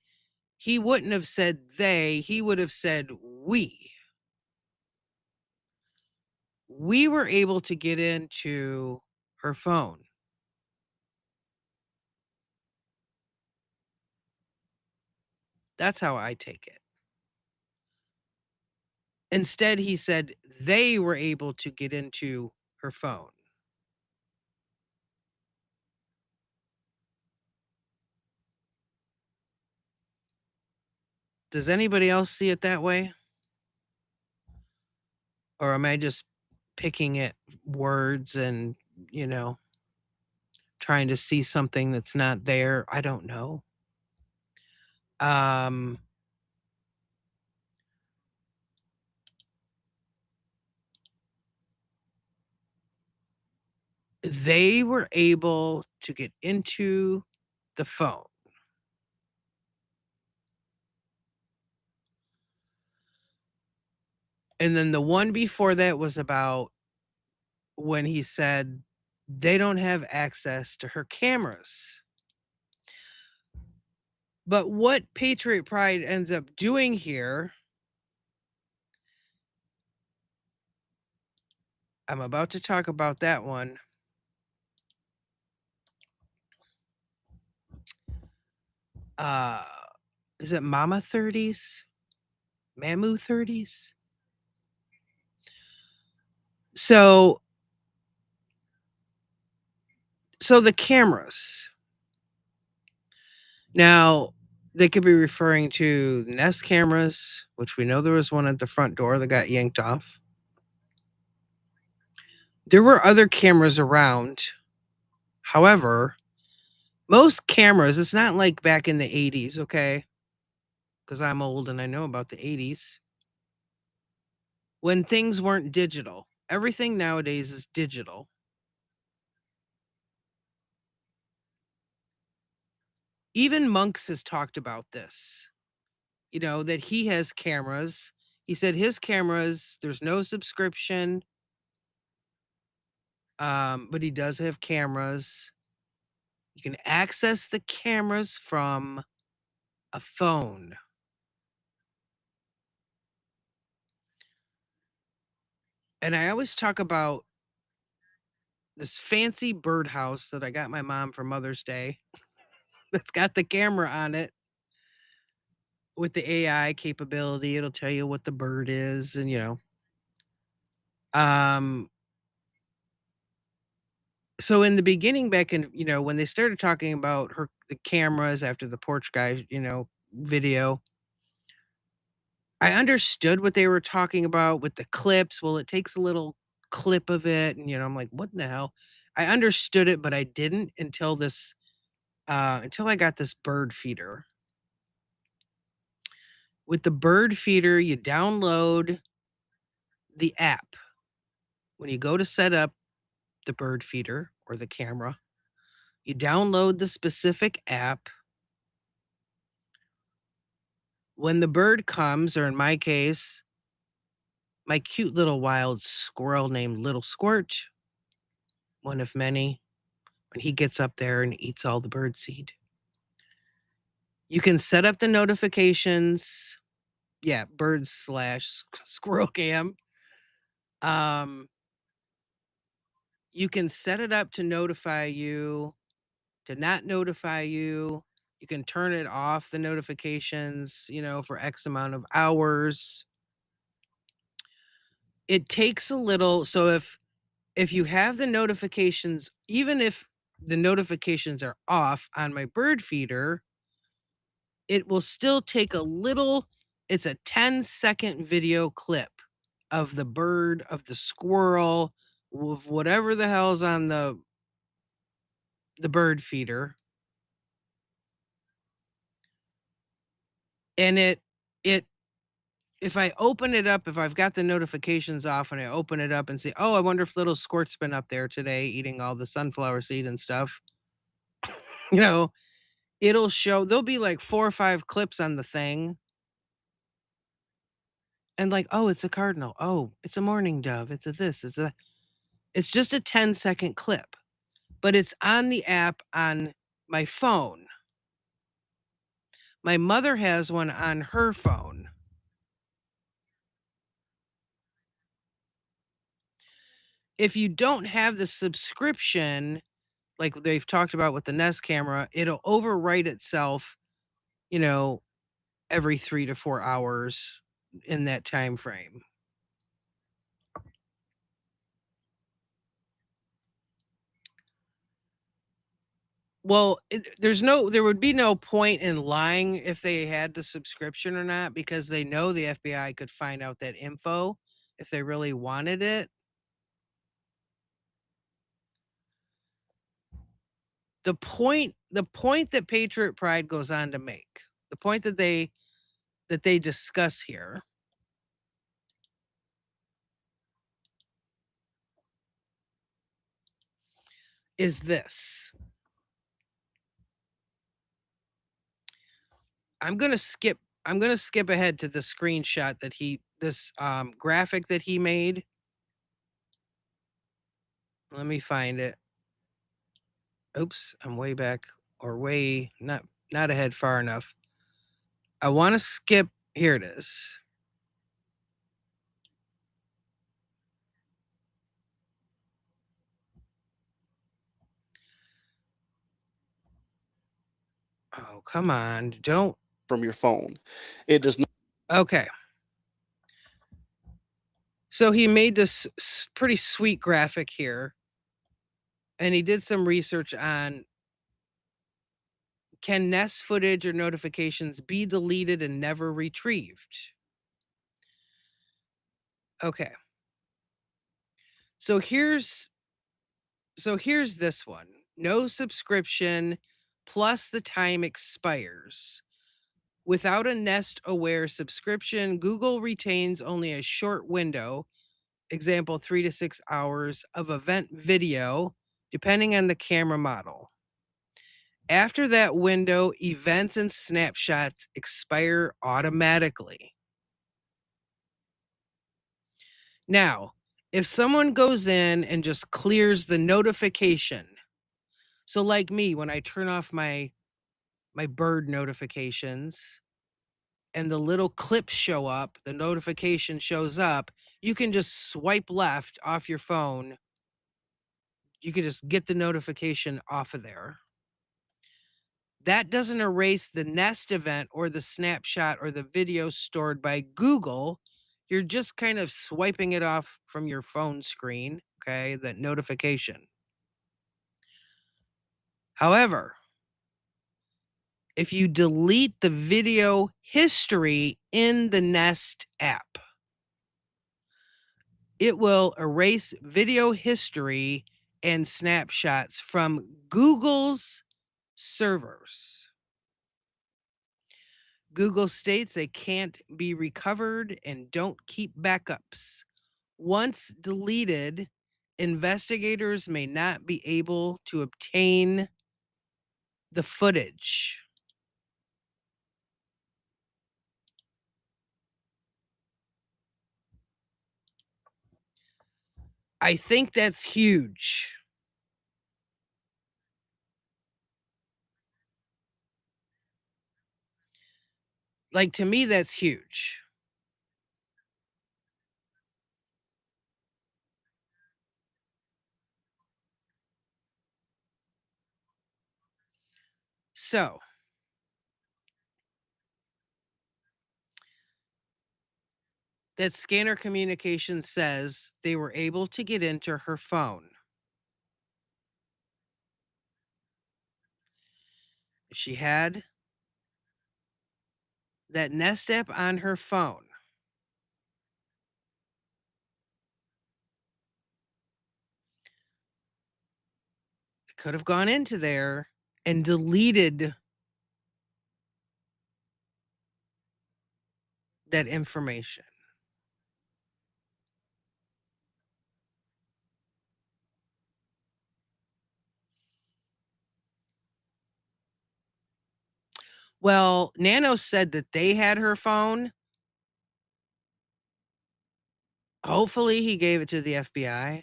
[SPEAKER 1] he wouldn't have said they, he would have said we. We were able to get into her phone. That's how I take it. Instead, he said they were able to get into her phone. Does anybody else see it that way? Or am I just picking at words and, trying to see something that's not there? I don't know. They were able to get into the phone. And then the one before that was about when he said they don't have access to her cameras. But what Patriot Pride ends up doing here, I'm about to talk about that one. Is it Mama 30s? Mamu 30s? So the cameras. Now, they could be referring to Nest cameras, which we know there was one at the front door that got yanked off. There were other cameras around. However, most cameras, it's not like back in the 80s, okay? Because I'm old and I know about the 80s. When things weren't digital. Everything nowadays is digital. Even Monks has talked about this, that he has cameras. He said his cameras, there's no subscription, but he does have cameras. You can access the cameras from a phone. And I always talk about this fancy birdhouse that I got my mom for Mother's Day that's got the camera on it with the AI capability. It'll tell you what the bird is and so in the beginning back in, when they started talking about the cameras after the porch guy, video, I understood what they were talking about with the clips. Well, it takes a little clip of it and I'm like, what in the hell? I understood it, but I didn't until until I got this bird feeder. With the bird feeder, you download the app. When you go to set up the bird feeder or the camera, you download the specific app. When the bird comes, or in my case, my cute little wild squirrel named Little Squirt, one of many, when he gets up there and eats all the bird seed, you can set up the notifications. Yeah, bird/squirrel cam. You can set it up to notify you, to not notify you. You can turn it off, the notifications, for X amount of hours. It takes a little. So if you have the notifications, even if the notifications are off on my bird feeder, it will still take a little. It's a 10-second video clip of the bird, of the squirrel, of whatever the hell's on the bird feeder. And it if I open it up, if I've got the notifications off and I open it up and say, oh, I wonder if Little Squirt's been up there today eating all the sunflower seed and stuff, it'll show. There'll be like 4 or 5 clips on the thing. And like, oh, it's a cardinal. Oh, it's a mourning dove. It's a this. It's just a 10-second clip, but it's on the app on my phone. My mother has one on her phone. If you don't have the subscription, like they've talked about with the Nest camera, it'll overwrite itself, every 3 to 4 hours in that time frame. Well, there would be no point in lying if they had the subscription or not, because they know the FBI could find out that info if they really wanted it. The point that Patriot Pride goes on to make, the point that they discuss here, is this. I'm going to skip ahead to the screenshot that this graphic that he made. Let me find it. Oops, I'm way back, or way not ahead far enough. I want to skip. Here it is. Oh, come on. Don't.
[SPEAKER 4] From your phone. It does not.
[SPEAKER 1] Okay. So he made this pretty sweet graphic here. And he did some research on, can Nest footage or notifications be deleted and never retrieved? Okay. So here's this one. No subscription plus the time expires. Without a Nest aware subscription, Google retains only a short window, example 3 to 6 hours of event video, depending on the camera model. After that window, events and snapshots expire automatically. Now, if someone goes in and just clears the notification, so like me, when I turn off my bird notifications and the little clips show up, the notification shows up, you can just swipe left off your phone. You can just get the notification off of there. That doesn't erase the Nest event or the snapshot or the video stored by Google. You're just kind of swiping it off from your phone screen, okay, that notification. However, if you delete the video history in the Nest app, it will erase video history and snapshots from Google's servers. Google states they can't be recovered and don't keep backups. Once deleted, investigators may not be able to obtain the footage. I think that's huge. Like, to me, that's huge. So, that Scanner Communications says they were able to get into her phone. If she had that Nest app on her phone, it could have gone into there and deleted that information. Well, Nano said that they had her phone. Hopefully he gave it to the FBI.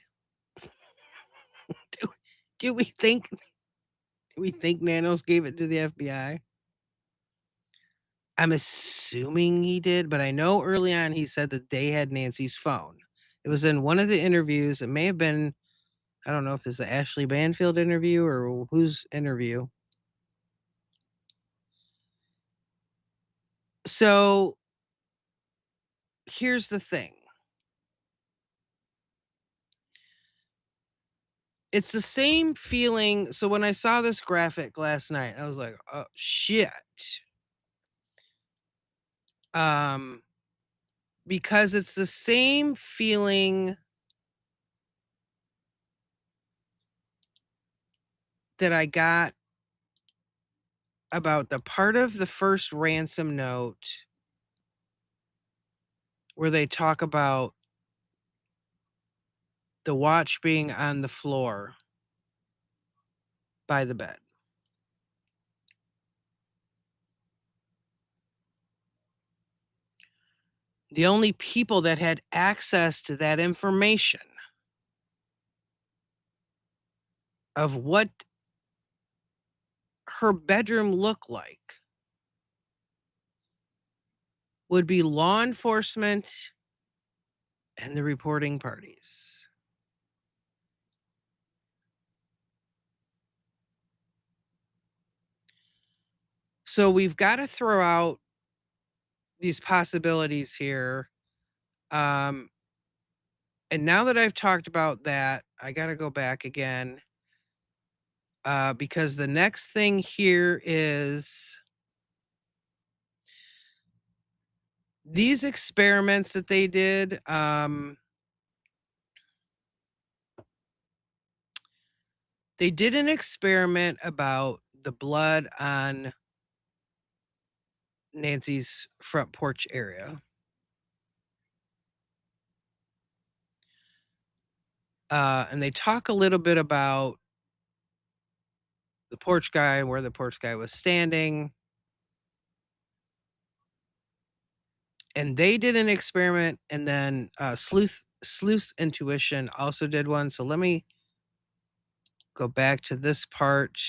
[SPEAKER 1] do we think Nanos gave it to the FBI? I'm assuming he did, but I know early on he said that they had Nancy's phone. It was in one of the interviews. It may have been, I don't know if it's the Ashley Banfield interview or whose interview. So here's the thing. It's the same feeling. So when I saw this graphic last night, I was like, oh shit. Because it's the same feeling that I got about the part of the first ransom note where they talk about the watch being on the floor by the bed. The only people that had access to that information of what her bedroom looked like would be law enforcement and the reporting parties. So we've got to throw out these possibilities here. And now that I've talked about that, I got to go back again. Because the next thing here is these experiments that they did. They did an experiment about the blood on Nancy's front porch area. And they talk a little bit about the porch guy and where the porch guy was standing. And they did an experiment, and then Sleuth Intuition also did one. So let me go back to this part.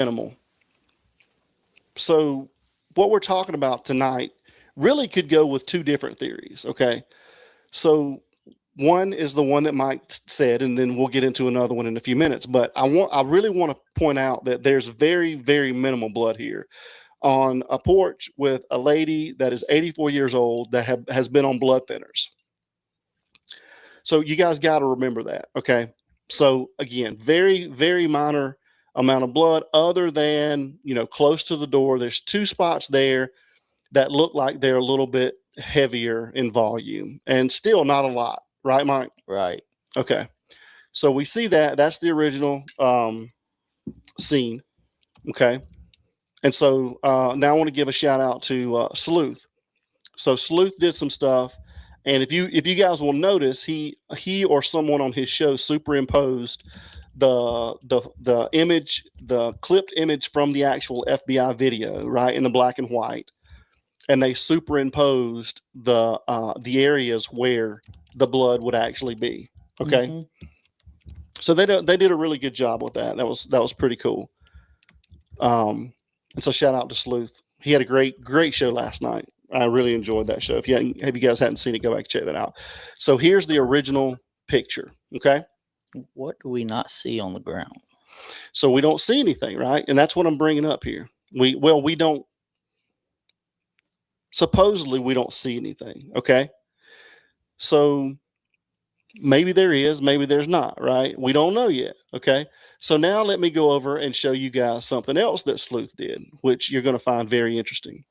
[SPEAKER 4] Animal. So what we're talking about tonight really could go with two different theories. Okay. So one is the one that Mike said, and then we'll get into another one in a few minutes. But I really want to point out that there's very, very minimal blood here on a porch with a lady that is 84 years old that has been on blood thinners. So you guys got to remember that. Okay. So again, very, very minor amount of blood, other than, close to the door. There's two spots there that look like they're a little bit heavier in volume, and still not a lot. Right, Mike?
[SPEAKER 7] Right.
[SPEAKER 4] Okay. So we see that. That's the original scene. Okay. And so now I want to give a shout out to Sleuth. So Sleuth did some stuff, and if you guys will notice, he or someone on his show superimposed the image, the clipped image from the actual FBI video, right, in the black and white, and they superimposed the areas where the blood would actually be. Okay.
[SPEAKER 7] Mm-hmm.
[SPEAKER 4] So they did a really good job with that. That was pretty cool. And so shout out to Sleuth. He had a great show last night. I really enjoyed that show. If you guys hadn't seen it, go back and check that out. So here's the original picture. Okay.
[SPEAKER 7] What do we not see on the ground?
[SPEAKER 4] So we don't see anything, right? And that's what I'm bringing up here. We don't. Supposedly we don't see anything. Okay. So maybe there is, maybe there's not, right? We don't know yet. Okay. So now let me go over and show you guys something else that Sleuth did, which you're going to find very interesting.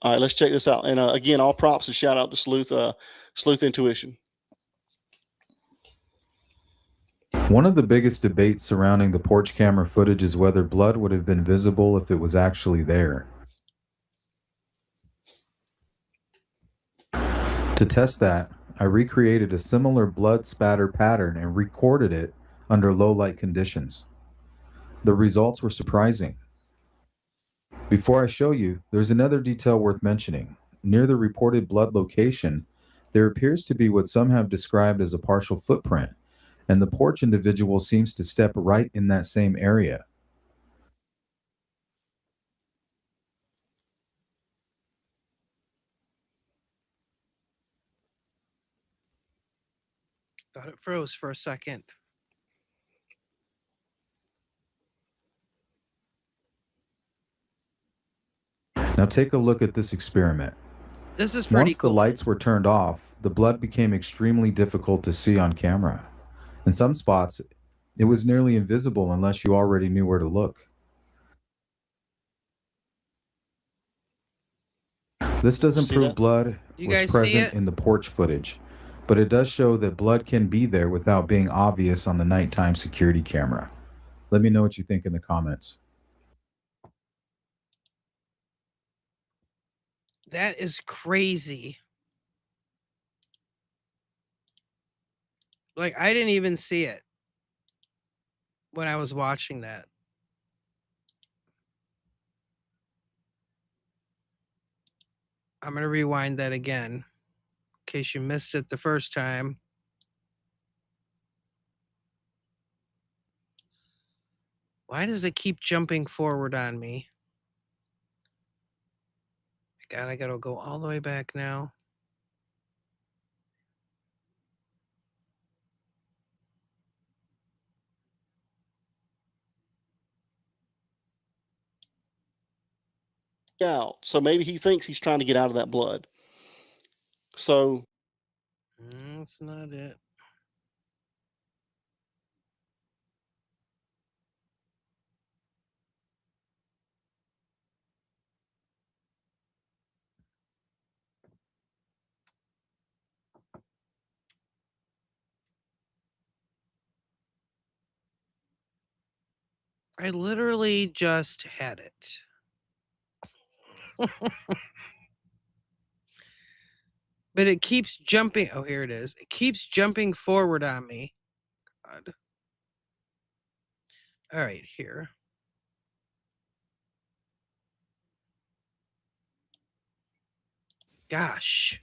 [SPEAKER 4] All right, let's check this out. And again, all props and shout out to Sleuth Intuition.
[SPEAKER 9] One of the biggest debates surrounding the porch camera footage is whether blood would have been visible if it was actually there. To test that, I recreated a similar blood spatter pattern and recorded it under low light conditions. The results were surprising. Before I show you, there's another detail worth mentioning. Near the reported blood location, there appears to be what some have described as a partial footprint, and the porch individual seems to step right in that same area.
[SPEAKER 1] Thought it froze for a second.
[SPEAKER 9] Now take a look at this experiment.
[SPEAKER 1] This is pretty
[SPEAKER 9] Once
[SPEAKER 1] cool.
[SPEAKER 9] the lights were turned off, the blood became extremely difficult to see on camera. In some spots, it was nearly invisible unless you already knew where to look. This doesn't prove blood was present in the porch footage, but it does show that blood can be there without being obvious on the nighttime security camera. Let me know what you think in the comments.
[SPEAKER 1] That is crazy. Like, I didn't even see it when I was watching that. I'm going to rewind that again. case you missed it the first time. Why does it keep jumping forward on me? God, I gotta go all the way back now.
[SPEAKER 4] Out. So maybe he thinks he's trying to get out of that blood. So
[SPEAKER 1] That's not it. I literally just had it. But it keeps jumping. Oh, here it is. It keeps jumping forward on me. God. All right, here. Gosh.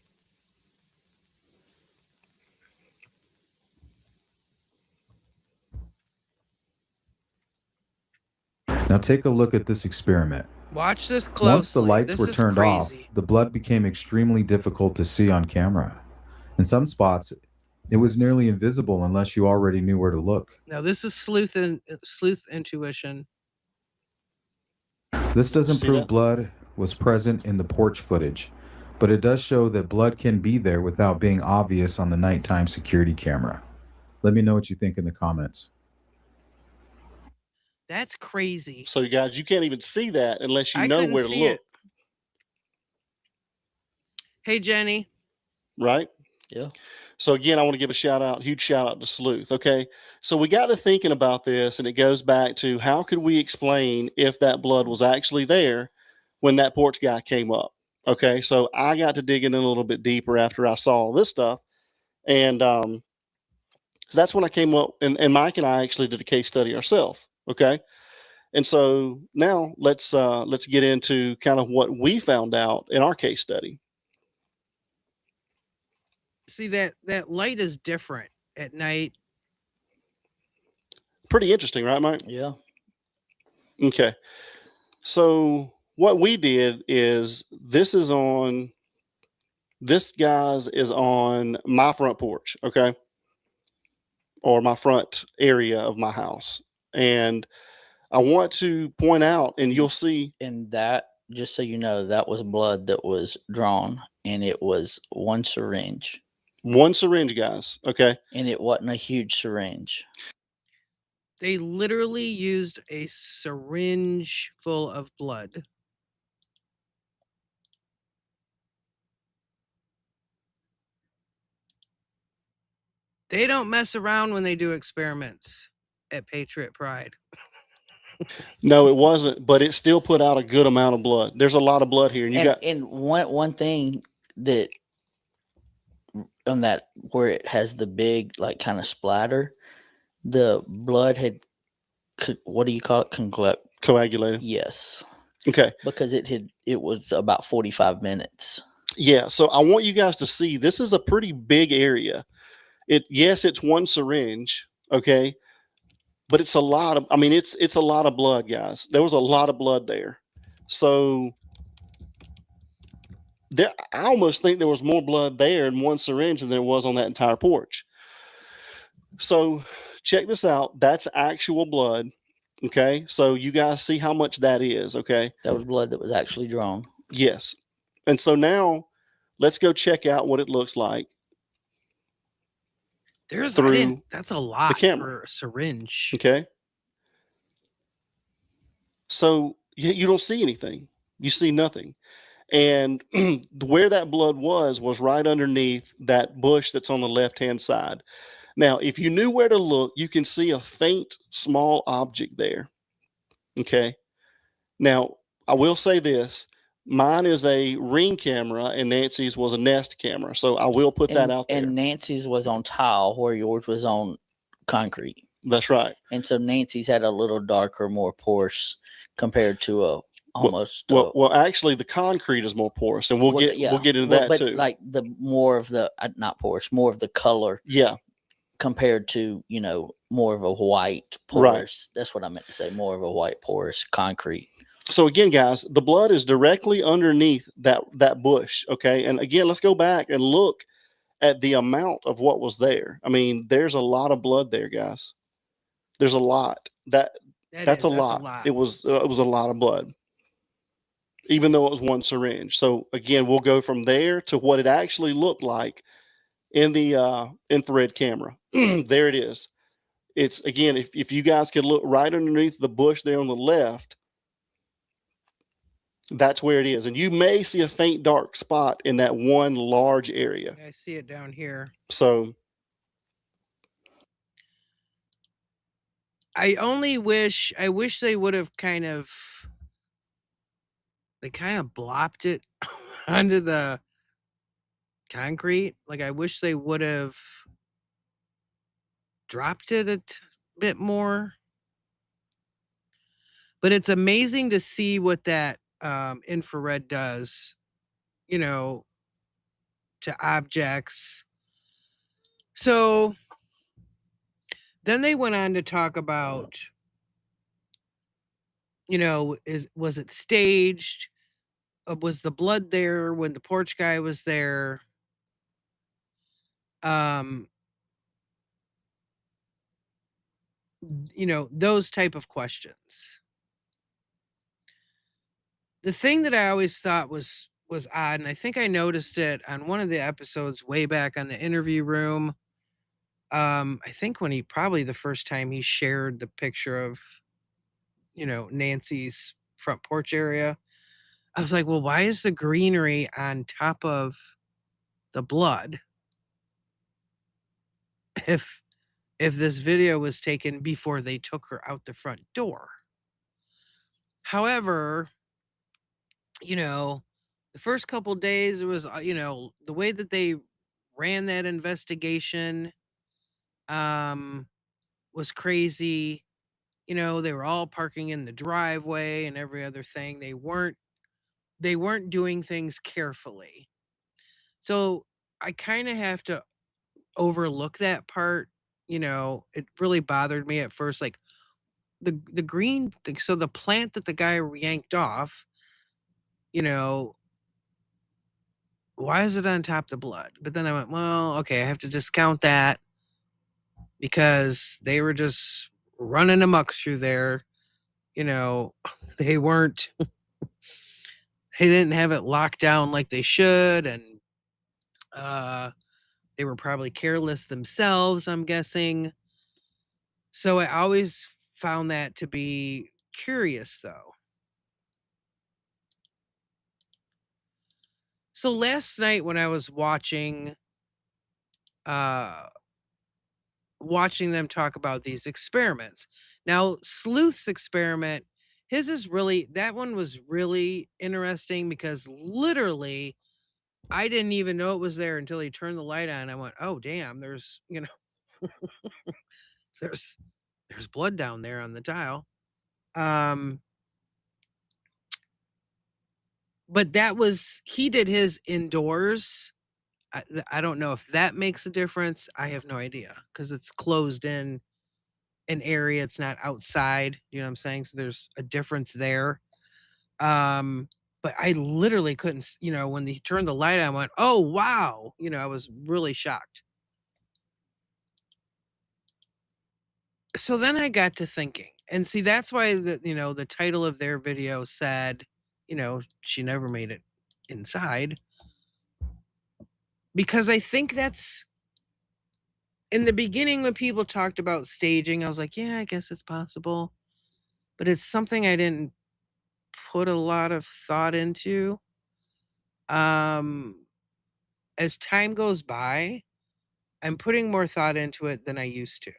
[SPEAKER 9] Now take a look at this experiment.
[SPEAKER 1] Watch this closely.
[SPEAKER 9] Once the lights
[SPEAKER 1] this
[SPEAKER 9] were
[SPEAKER 1] is
[SPEAKER 9] turned off,
[SPEAKER 1] crazy.
[SPEAKER 9] the blood became extremely difficult to see on camera. In some spots, it was nearly invisible unless you already knew where to look.
[SPEAKER 1] Now this is sleuth intuition.
[SPEAKER 9] This doesn't
[SPEAKER 4] See
[SPEAKER 9] prove
[SPEAKER 4] that?
[SPEAKER 9] blood was present in the porch footage, but it does show that blood can be there without being obvious on the nighttime security camera. Let me know what you think in the comments.
[SPEAKER 1] That's crazy.
[SPEAKER 4] So, you guys, you can't even see that unless you
[SPEAKER 1] I
[SPEAKER 4] know
[SPEAKER 1] couldn't
[SPEAKER 4] where to
[SPEAKER 1] see
[SPEAKER 4] look,
[SPEAKER 1] it. Hey, Jenny.
[SPEAKER 4] right?
[SPEAKER 7] Yeah.
[SPEAKER 4] So again, I want to give a huge shout out to Sleuth. Okay. So we got to thinking about this, and it goes back to how could we explain if that blood was actually there when that porch guy came up? Okay. So I got to dig in a little bit deeper after I saw all this stuff. And so that's when I came up, and Mike and I actually did a case study ourselves. Okay. And so now let's get into kind of what we found out in our case study.
[SPEAKER 1] See, that light is different at night.
[SPEAKER 4] Pretty interesting, right, Mike?
[SPEAKER 7] Yeah.
[SPEAKER 4] Okay. So what we did is this guy's is on my front porch, okay? Or my front area of my house. And I want to point out, and you'll see.
[SPEAKER 7] And that, just so you know, that was blood that was drawn, and it was one syringe.
[SPEAKER 4] One syringe, guys, okay?
[SPEAKER 7] And it wasn't a huge syringe.
[SPEAKER 1] They literally used a syringe full of blood. They don't mess around when they do experiments at Patriot Pride.
[SPEAKER 4] No, it wasn't, but it still put out a good amount of blood. There's a lot of blood here.
[SPEAKER 7] And one thing that on that where it has the big like kind of splatter, the blood had, what do you call it?
[SPEAKER 4] Coagulated.
[SPEAKER 7] Yes.
[SPEAKER 4] Okay.
[SPEAKER 7] Because it was about 45 minutes.
[SPEAKER 4] Yeah. So I want you guys to see this is a pretty big area. Yes, it's one syringe. Okay. But it's a lot of, it's a lot of blood, guys. There was a lot of blood there. So I almost think there was more blood there in one syringe than there was on that entire porch. So check this out. That's actual blood. Okay. So you guys see how much that is. Okay.
[SPEAKER 7] That was blood that was actually drawn.
[SPEAKER 4] Yes. And so now let's go check out what it looks like.
[SPEAKER 1] That's a lot
[SPEAKER 4] camera.
[SPEAKER 1] for a syringe.
[SPEAKER 4] Okay. So you don't see anything. You see nothing. And where that blood was right underneath that bush that's on the left-hand side. Now, if you knew where to look, you can see a faint, small object there. Okay. Now, I will say this. Mine is a Ring camera, and Nancy's was a Nest camera. So I will put that out there.
[SPEAKER 7] And Nancy's was on tile where yours was on concrete.
[SPEAKER 4] That's right.
[SPEAKER 7] And so Nancy's had a little darker, more porous compared to almost.
[SPEAKER 4] Well, actually, the concrete is more porous, and we'll get into that
[SPEAKER 7] but
[SPEAKER 4] too.
[SPEAKER 7] like the more of the not porous, more of the color.
[SPEAKER 4] Yeah.
[SPEAKER 7] Compared to more of a white porous. Right. That's what I meant to say. More of a white porous concrete.
[SPEAKER 4] So again, guys, the blood is directly underneath that bush. Okay, and again, let's go back and look at the amount of what was there. I mean, there's a lot of blood there, guys. There's a lot. That's a lot. It was a lot of blood, even though it was one syringe. So again, we'll go from there to what it actually looked like in the infrared camera. There it is. It's again, if you guys could look right underneath the bush there on the left, that's where it is. And you may see a faint dark spot in that one large area.
[SPEAKER 1] I see it down here.
[SPEAKER 4] So
[SPEAKER 1] I wish they would have kind of blopped it onto the concrete. Like, I wish they would have dropped it a bit more. But it's amazing to see what that infrared does, to objects. So then they went on to talk about, was it staged? Was the blood there when the porch guy was there? Those type of questions. The thing that I always thought was odd, and I think I noticed it on one of the episodes way back on the interview room. I think when probably the first time he shared the picture of, Nancy's front porch area, I was like, well, why is the greenery on top of the blood? If this video was taken before they took her out the front door. However, the first couple days, it was, the way that they ran that investigation was crazy. They were all parking in the driveway and every other thing. They weren't doing things carefully. So I kind of have to overlook that part. It really bothered me at first. Like the green, so the plant that the guy yanked off, why is it on top of the blood? But then I went, well, okay, I have to discount that because they were just running amok through there. They weren't, they didn't have it locked down like they should. And they were probably careless themselves, I'm guessing. So I always found that to be curious, though. So last night when I was watching them talk about these experiments. Now, Sleuth's experiment, that one was really interesting because literally I didn't even know it was there until he turned the light on. I went, oh, damn, there's, there's blood down there on the tile. But he did his indoors. I don't know if that makes a difference. I have no idea because it's closed in an area. It's not outside. You know what I'm saying? So there's a difference there. But I literally couldn't, when he turned the light on, I went, oh, wow. I was really shocked. So then I got to thinking, and see, that's why the title of their video said, she never made it inside. Because I think that's in the beginning when people talked about staging, I was like, yeah, I guess it's possible. But it's something I didn't put a lot of thought into. As time goes by, I'm putting more thought into it than I used to.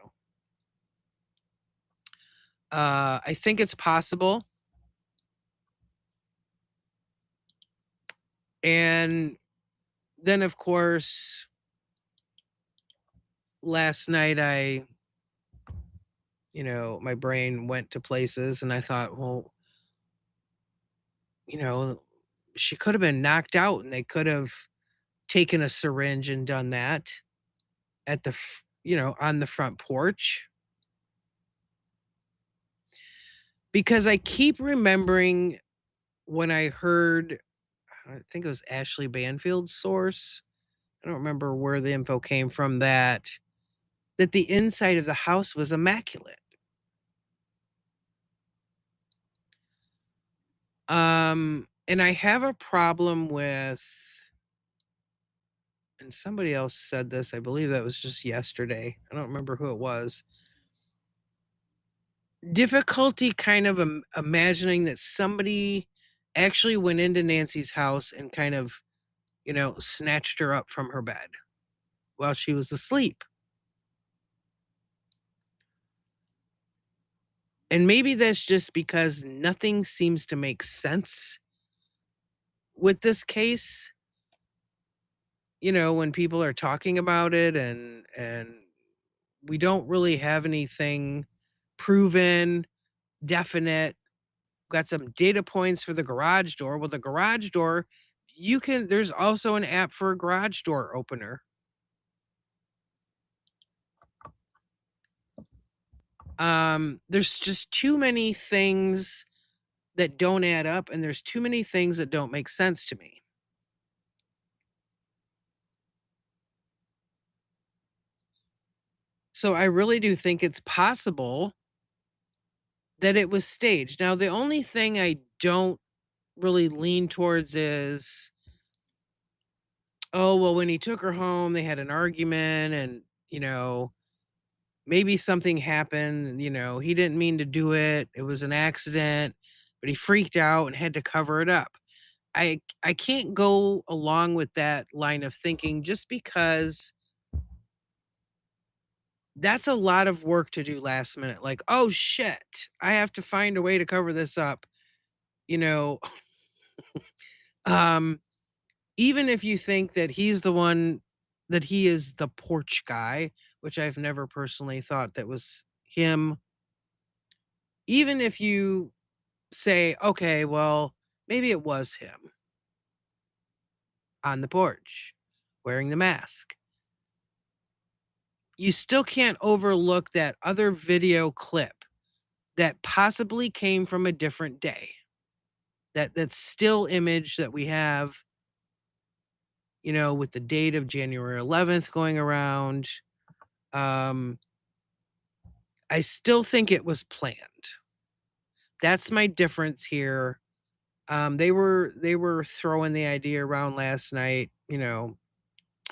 [SPEAKER 1] I think it's possible. And then, of course, last night my brain went to places and I thought, well, you know, she could have been knocked out and they could have taken a syringe and done that at the, on the front porch. Because I keep remembering when I heard, I think it was Ashley Banfield's source. I don't remember where the info came from that the inside of the house was immaculate. And I have a problem with, and somebody else said this, I believe that was just yesterday. I don't remember who it was. Difficulty kind of imagining that somebody actually went into Nancy's house and kind of, snatched her up from her bed while she was asleep. And maybe that's just because nothing seems to make sense with this case. When people are talking about it and we don't really have anything proven, definite. Got some data points for the garage door. Well, the garage door, there's also an app for a garage door opener. There's just too many things that don't add up, and there's too many things that don't make sense to me. So I really do think it's possible that it was staged. Now, the only thing I don't really lean towards is, oh, well, when he took her home, they had an argument and, maybe something happened, he didn't mean to do it. It was an accident, but he freaked out and had to cover it up. I can't go along with that line of thinking just because that's a lot of work to do last minute. Like, oh shit, I have to find a way to cover this up. Um, even if you think that he's the one, that he is the porch guy, which I've never personally thought that was him. Even if you say, okay, well, maybe it was him on the porch wearing the mask. You still can't overlook that other video clip that possibly came from a different day. That still image that we have, with the date of January 11th going around. I still think it was planned. That's my difference here. They were throwing the idea around last night,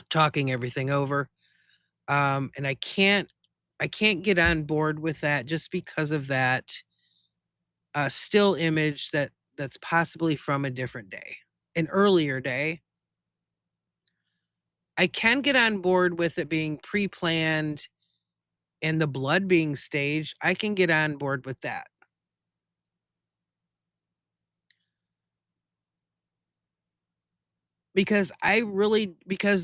[SPEAKER 1] talking everything over. And I can't get on board with that just because of that still image that's possibly from a different day, an earlier day. I can get on board with it being pre-planned and the blood being staged. I can get on board with that. Because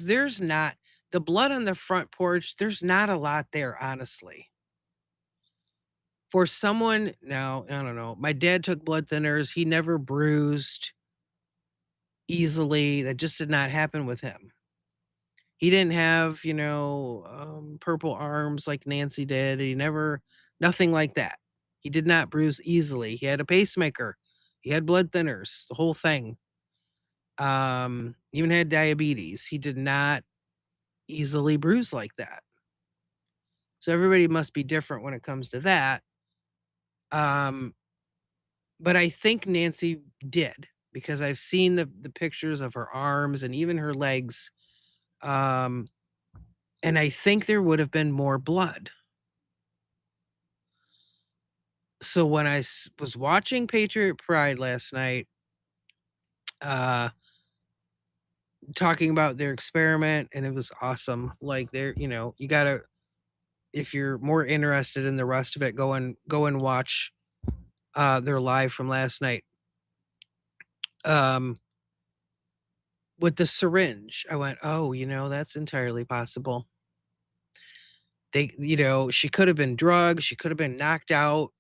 [SPEAKER 1] there's not the blood on the front porch, there's not a lot there, honestly. For someone, now, I don't know. My dad took blood thinners. He never bruised easily. That just did not happen with him. He didn't have, purple arms like Nancy did. Nothing like that. He did not bruise easily. He had a pacemaker. He had blood thinners, the whole thing. Even had diabetes. He did not easily bruise like that. So everybody must be different when it comes to that. But I think Nancy did, because I've seen the pictures of her arms and even her legs. And I think there would have been more blood. So when I was watching Patriot Pride last night, talking about their experiment, and it was awesome. Like, you gotta, if you're more interested in the rest of it, go and watch their live from last night. With the syringe, I went, oh, that's entirely possible. She could have been drugged. She could have been knocked out.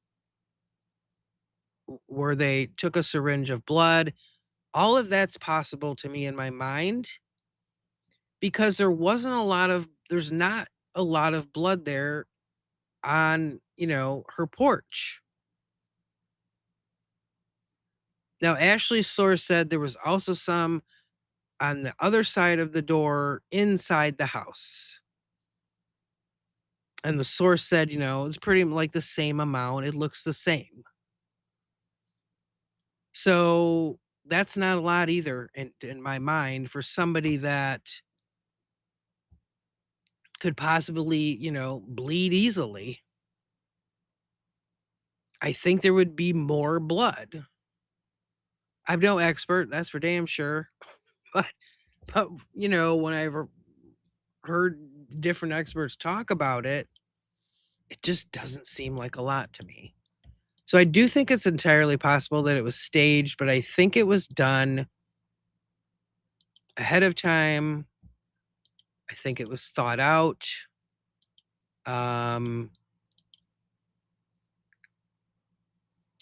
[SPEAKER 1] where they took a syringe of blood. All of that's possible to me in my mind because there's not a lot of blood there on, her porch. Now, Ashley's source said there was also some on the other side of the door inside the house. And the source said, it's pretty like the same amount. It looks the same. So that's not a lot either in my mind for somebody that could possibly, bleed easily. I think there would be more blood. I'm no expert, that's for damn sure. But when I've heard different experts talk about it, it just doesn't seem like a lot to me. So I do think it's entirely possible that it was staged, but I think it was done ahead of time. I think it was thought out. And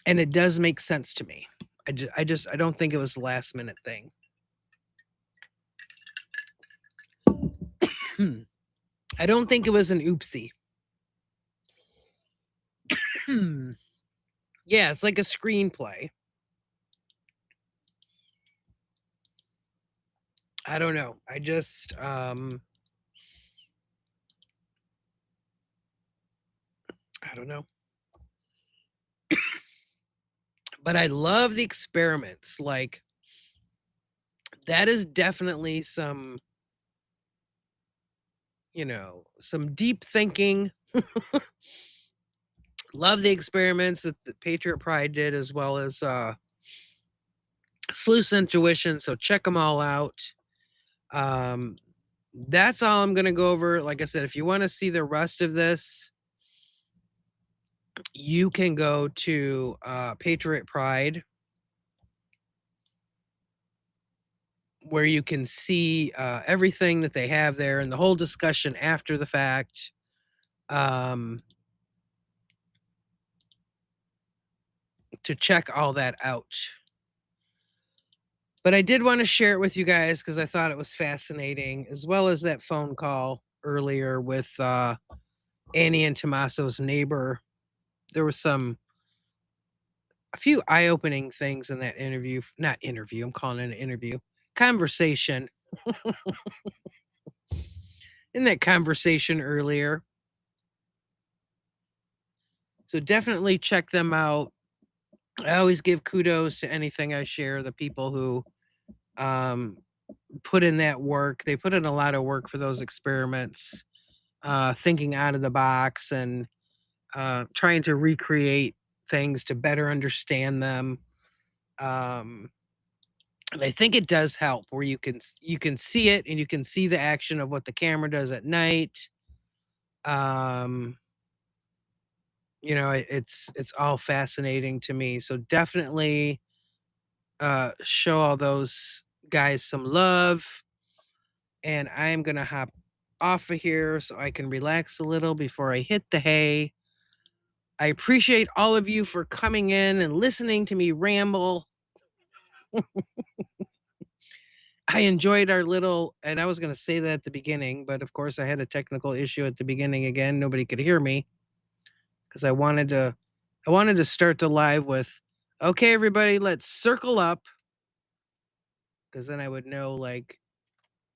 [SPEAKER 1] it does make sense to me. I don't think it was a last minute thing. I don't think it was an oopsie. Yeah, it's like a screenplay. I don't know. I don't know. But I love the experiments. Like, that is definitely some, some deep thinking. Love the experiments that the Patriot Pride did, as well as Sleuth's Intuition. So check them all out. That's all I'm going to go over. Like I said, if you want to see the rest of this, you can go to Patriot Pride, where you can see everything that they have there and the whole discussion after the fact. To check all that out. But I did want to share it with you guys because I thought it was fascinating, as well as that phone call earlier with Annie and Tommaso's neighbor. There was a few eye-opening things in that interview. Not interview, I'm calling it an interview. Conversation. In that conversation earlier. So definitely check them out. I always give kudos to anything I share, the people who put in that work. They put in a lot of work for those experiments, thinking out of the box and trying to recreate things to better understand them. And I think it does help where you can see it and you can see the action of what the camera does at night. It's all fascinating to me. So definitely show all those guys some love. And I'm going to hop off of here so I can relax a little before I hit the hay. I appreciate all of you for coming in and listening to me ramble. I enjoyed our little, and I was going to say that at the beginning, but of course I had a technical issue at the beginning again. Nobody could hear me because I wanted to start the live with, okay, everybody, let's circle up. Because then I would know, like,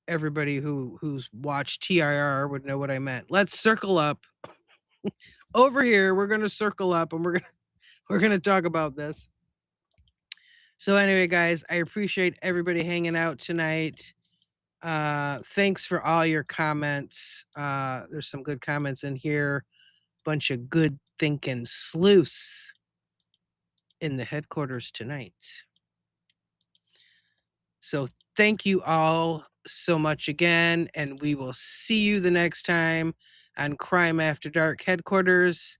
[SPEAKER 1] everybody who's watched TIR would know what I meant. Let's circle up over here. We're going to circle up and we're going to talk about this. So anyway, guys, I appreciate everybody hanging out tonight. Thanks for all your comments. There's some good comments in here. Bunch of good thinking sleuths in the headquarters tonight. So thank you all so much again, and we will see you the next time on Crime After Dark headquarters.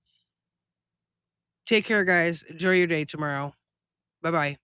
[SPEAKER 1] Take care, guys. Enjoy your day tomorrow. Bye-bye.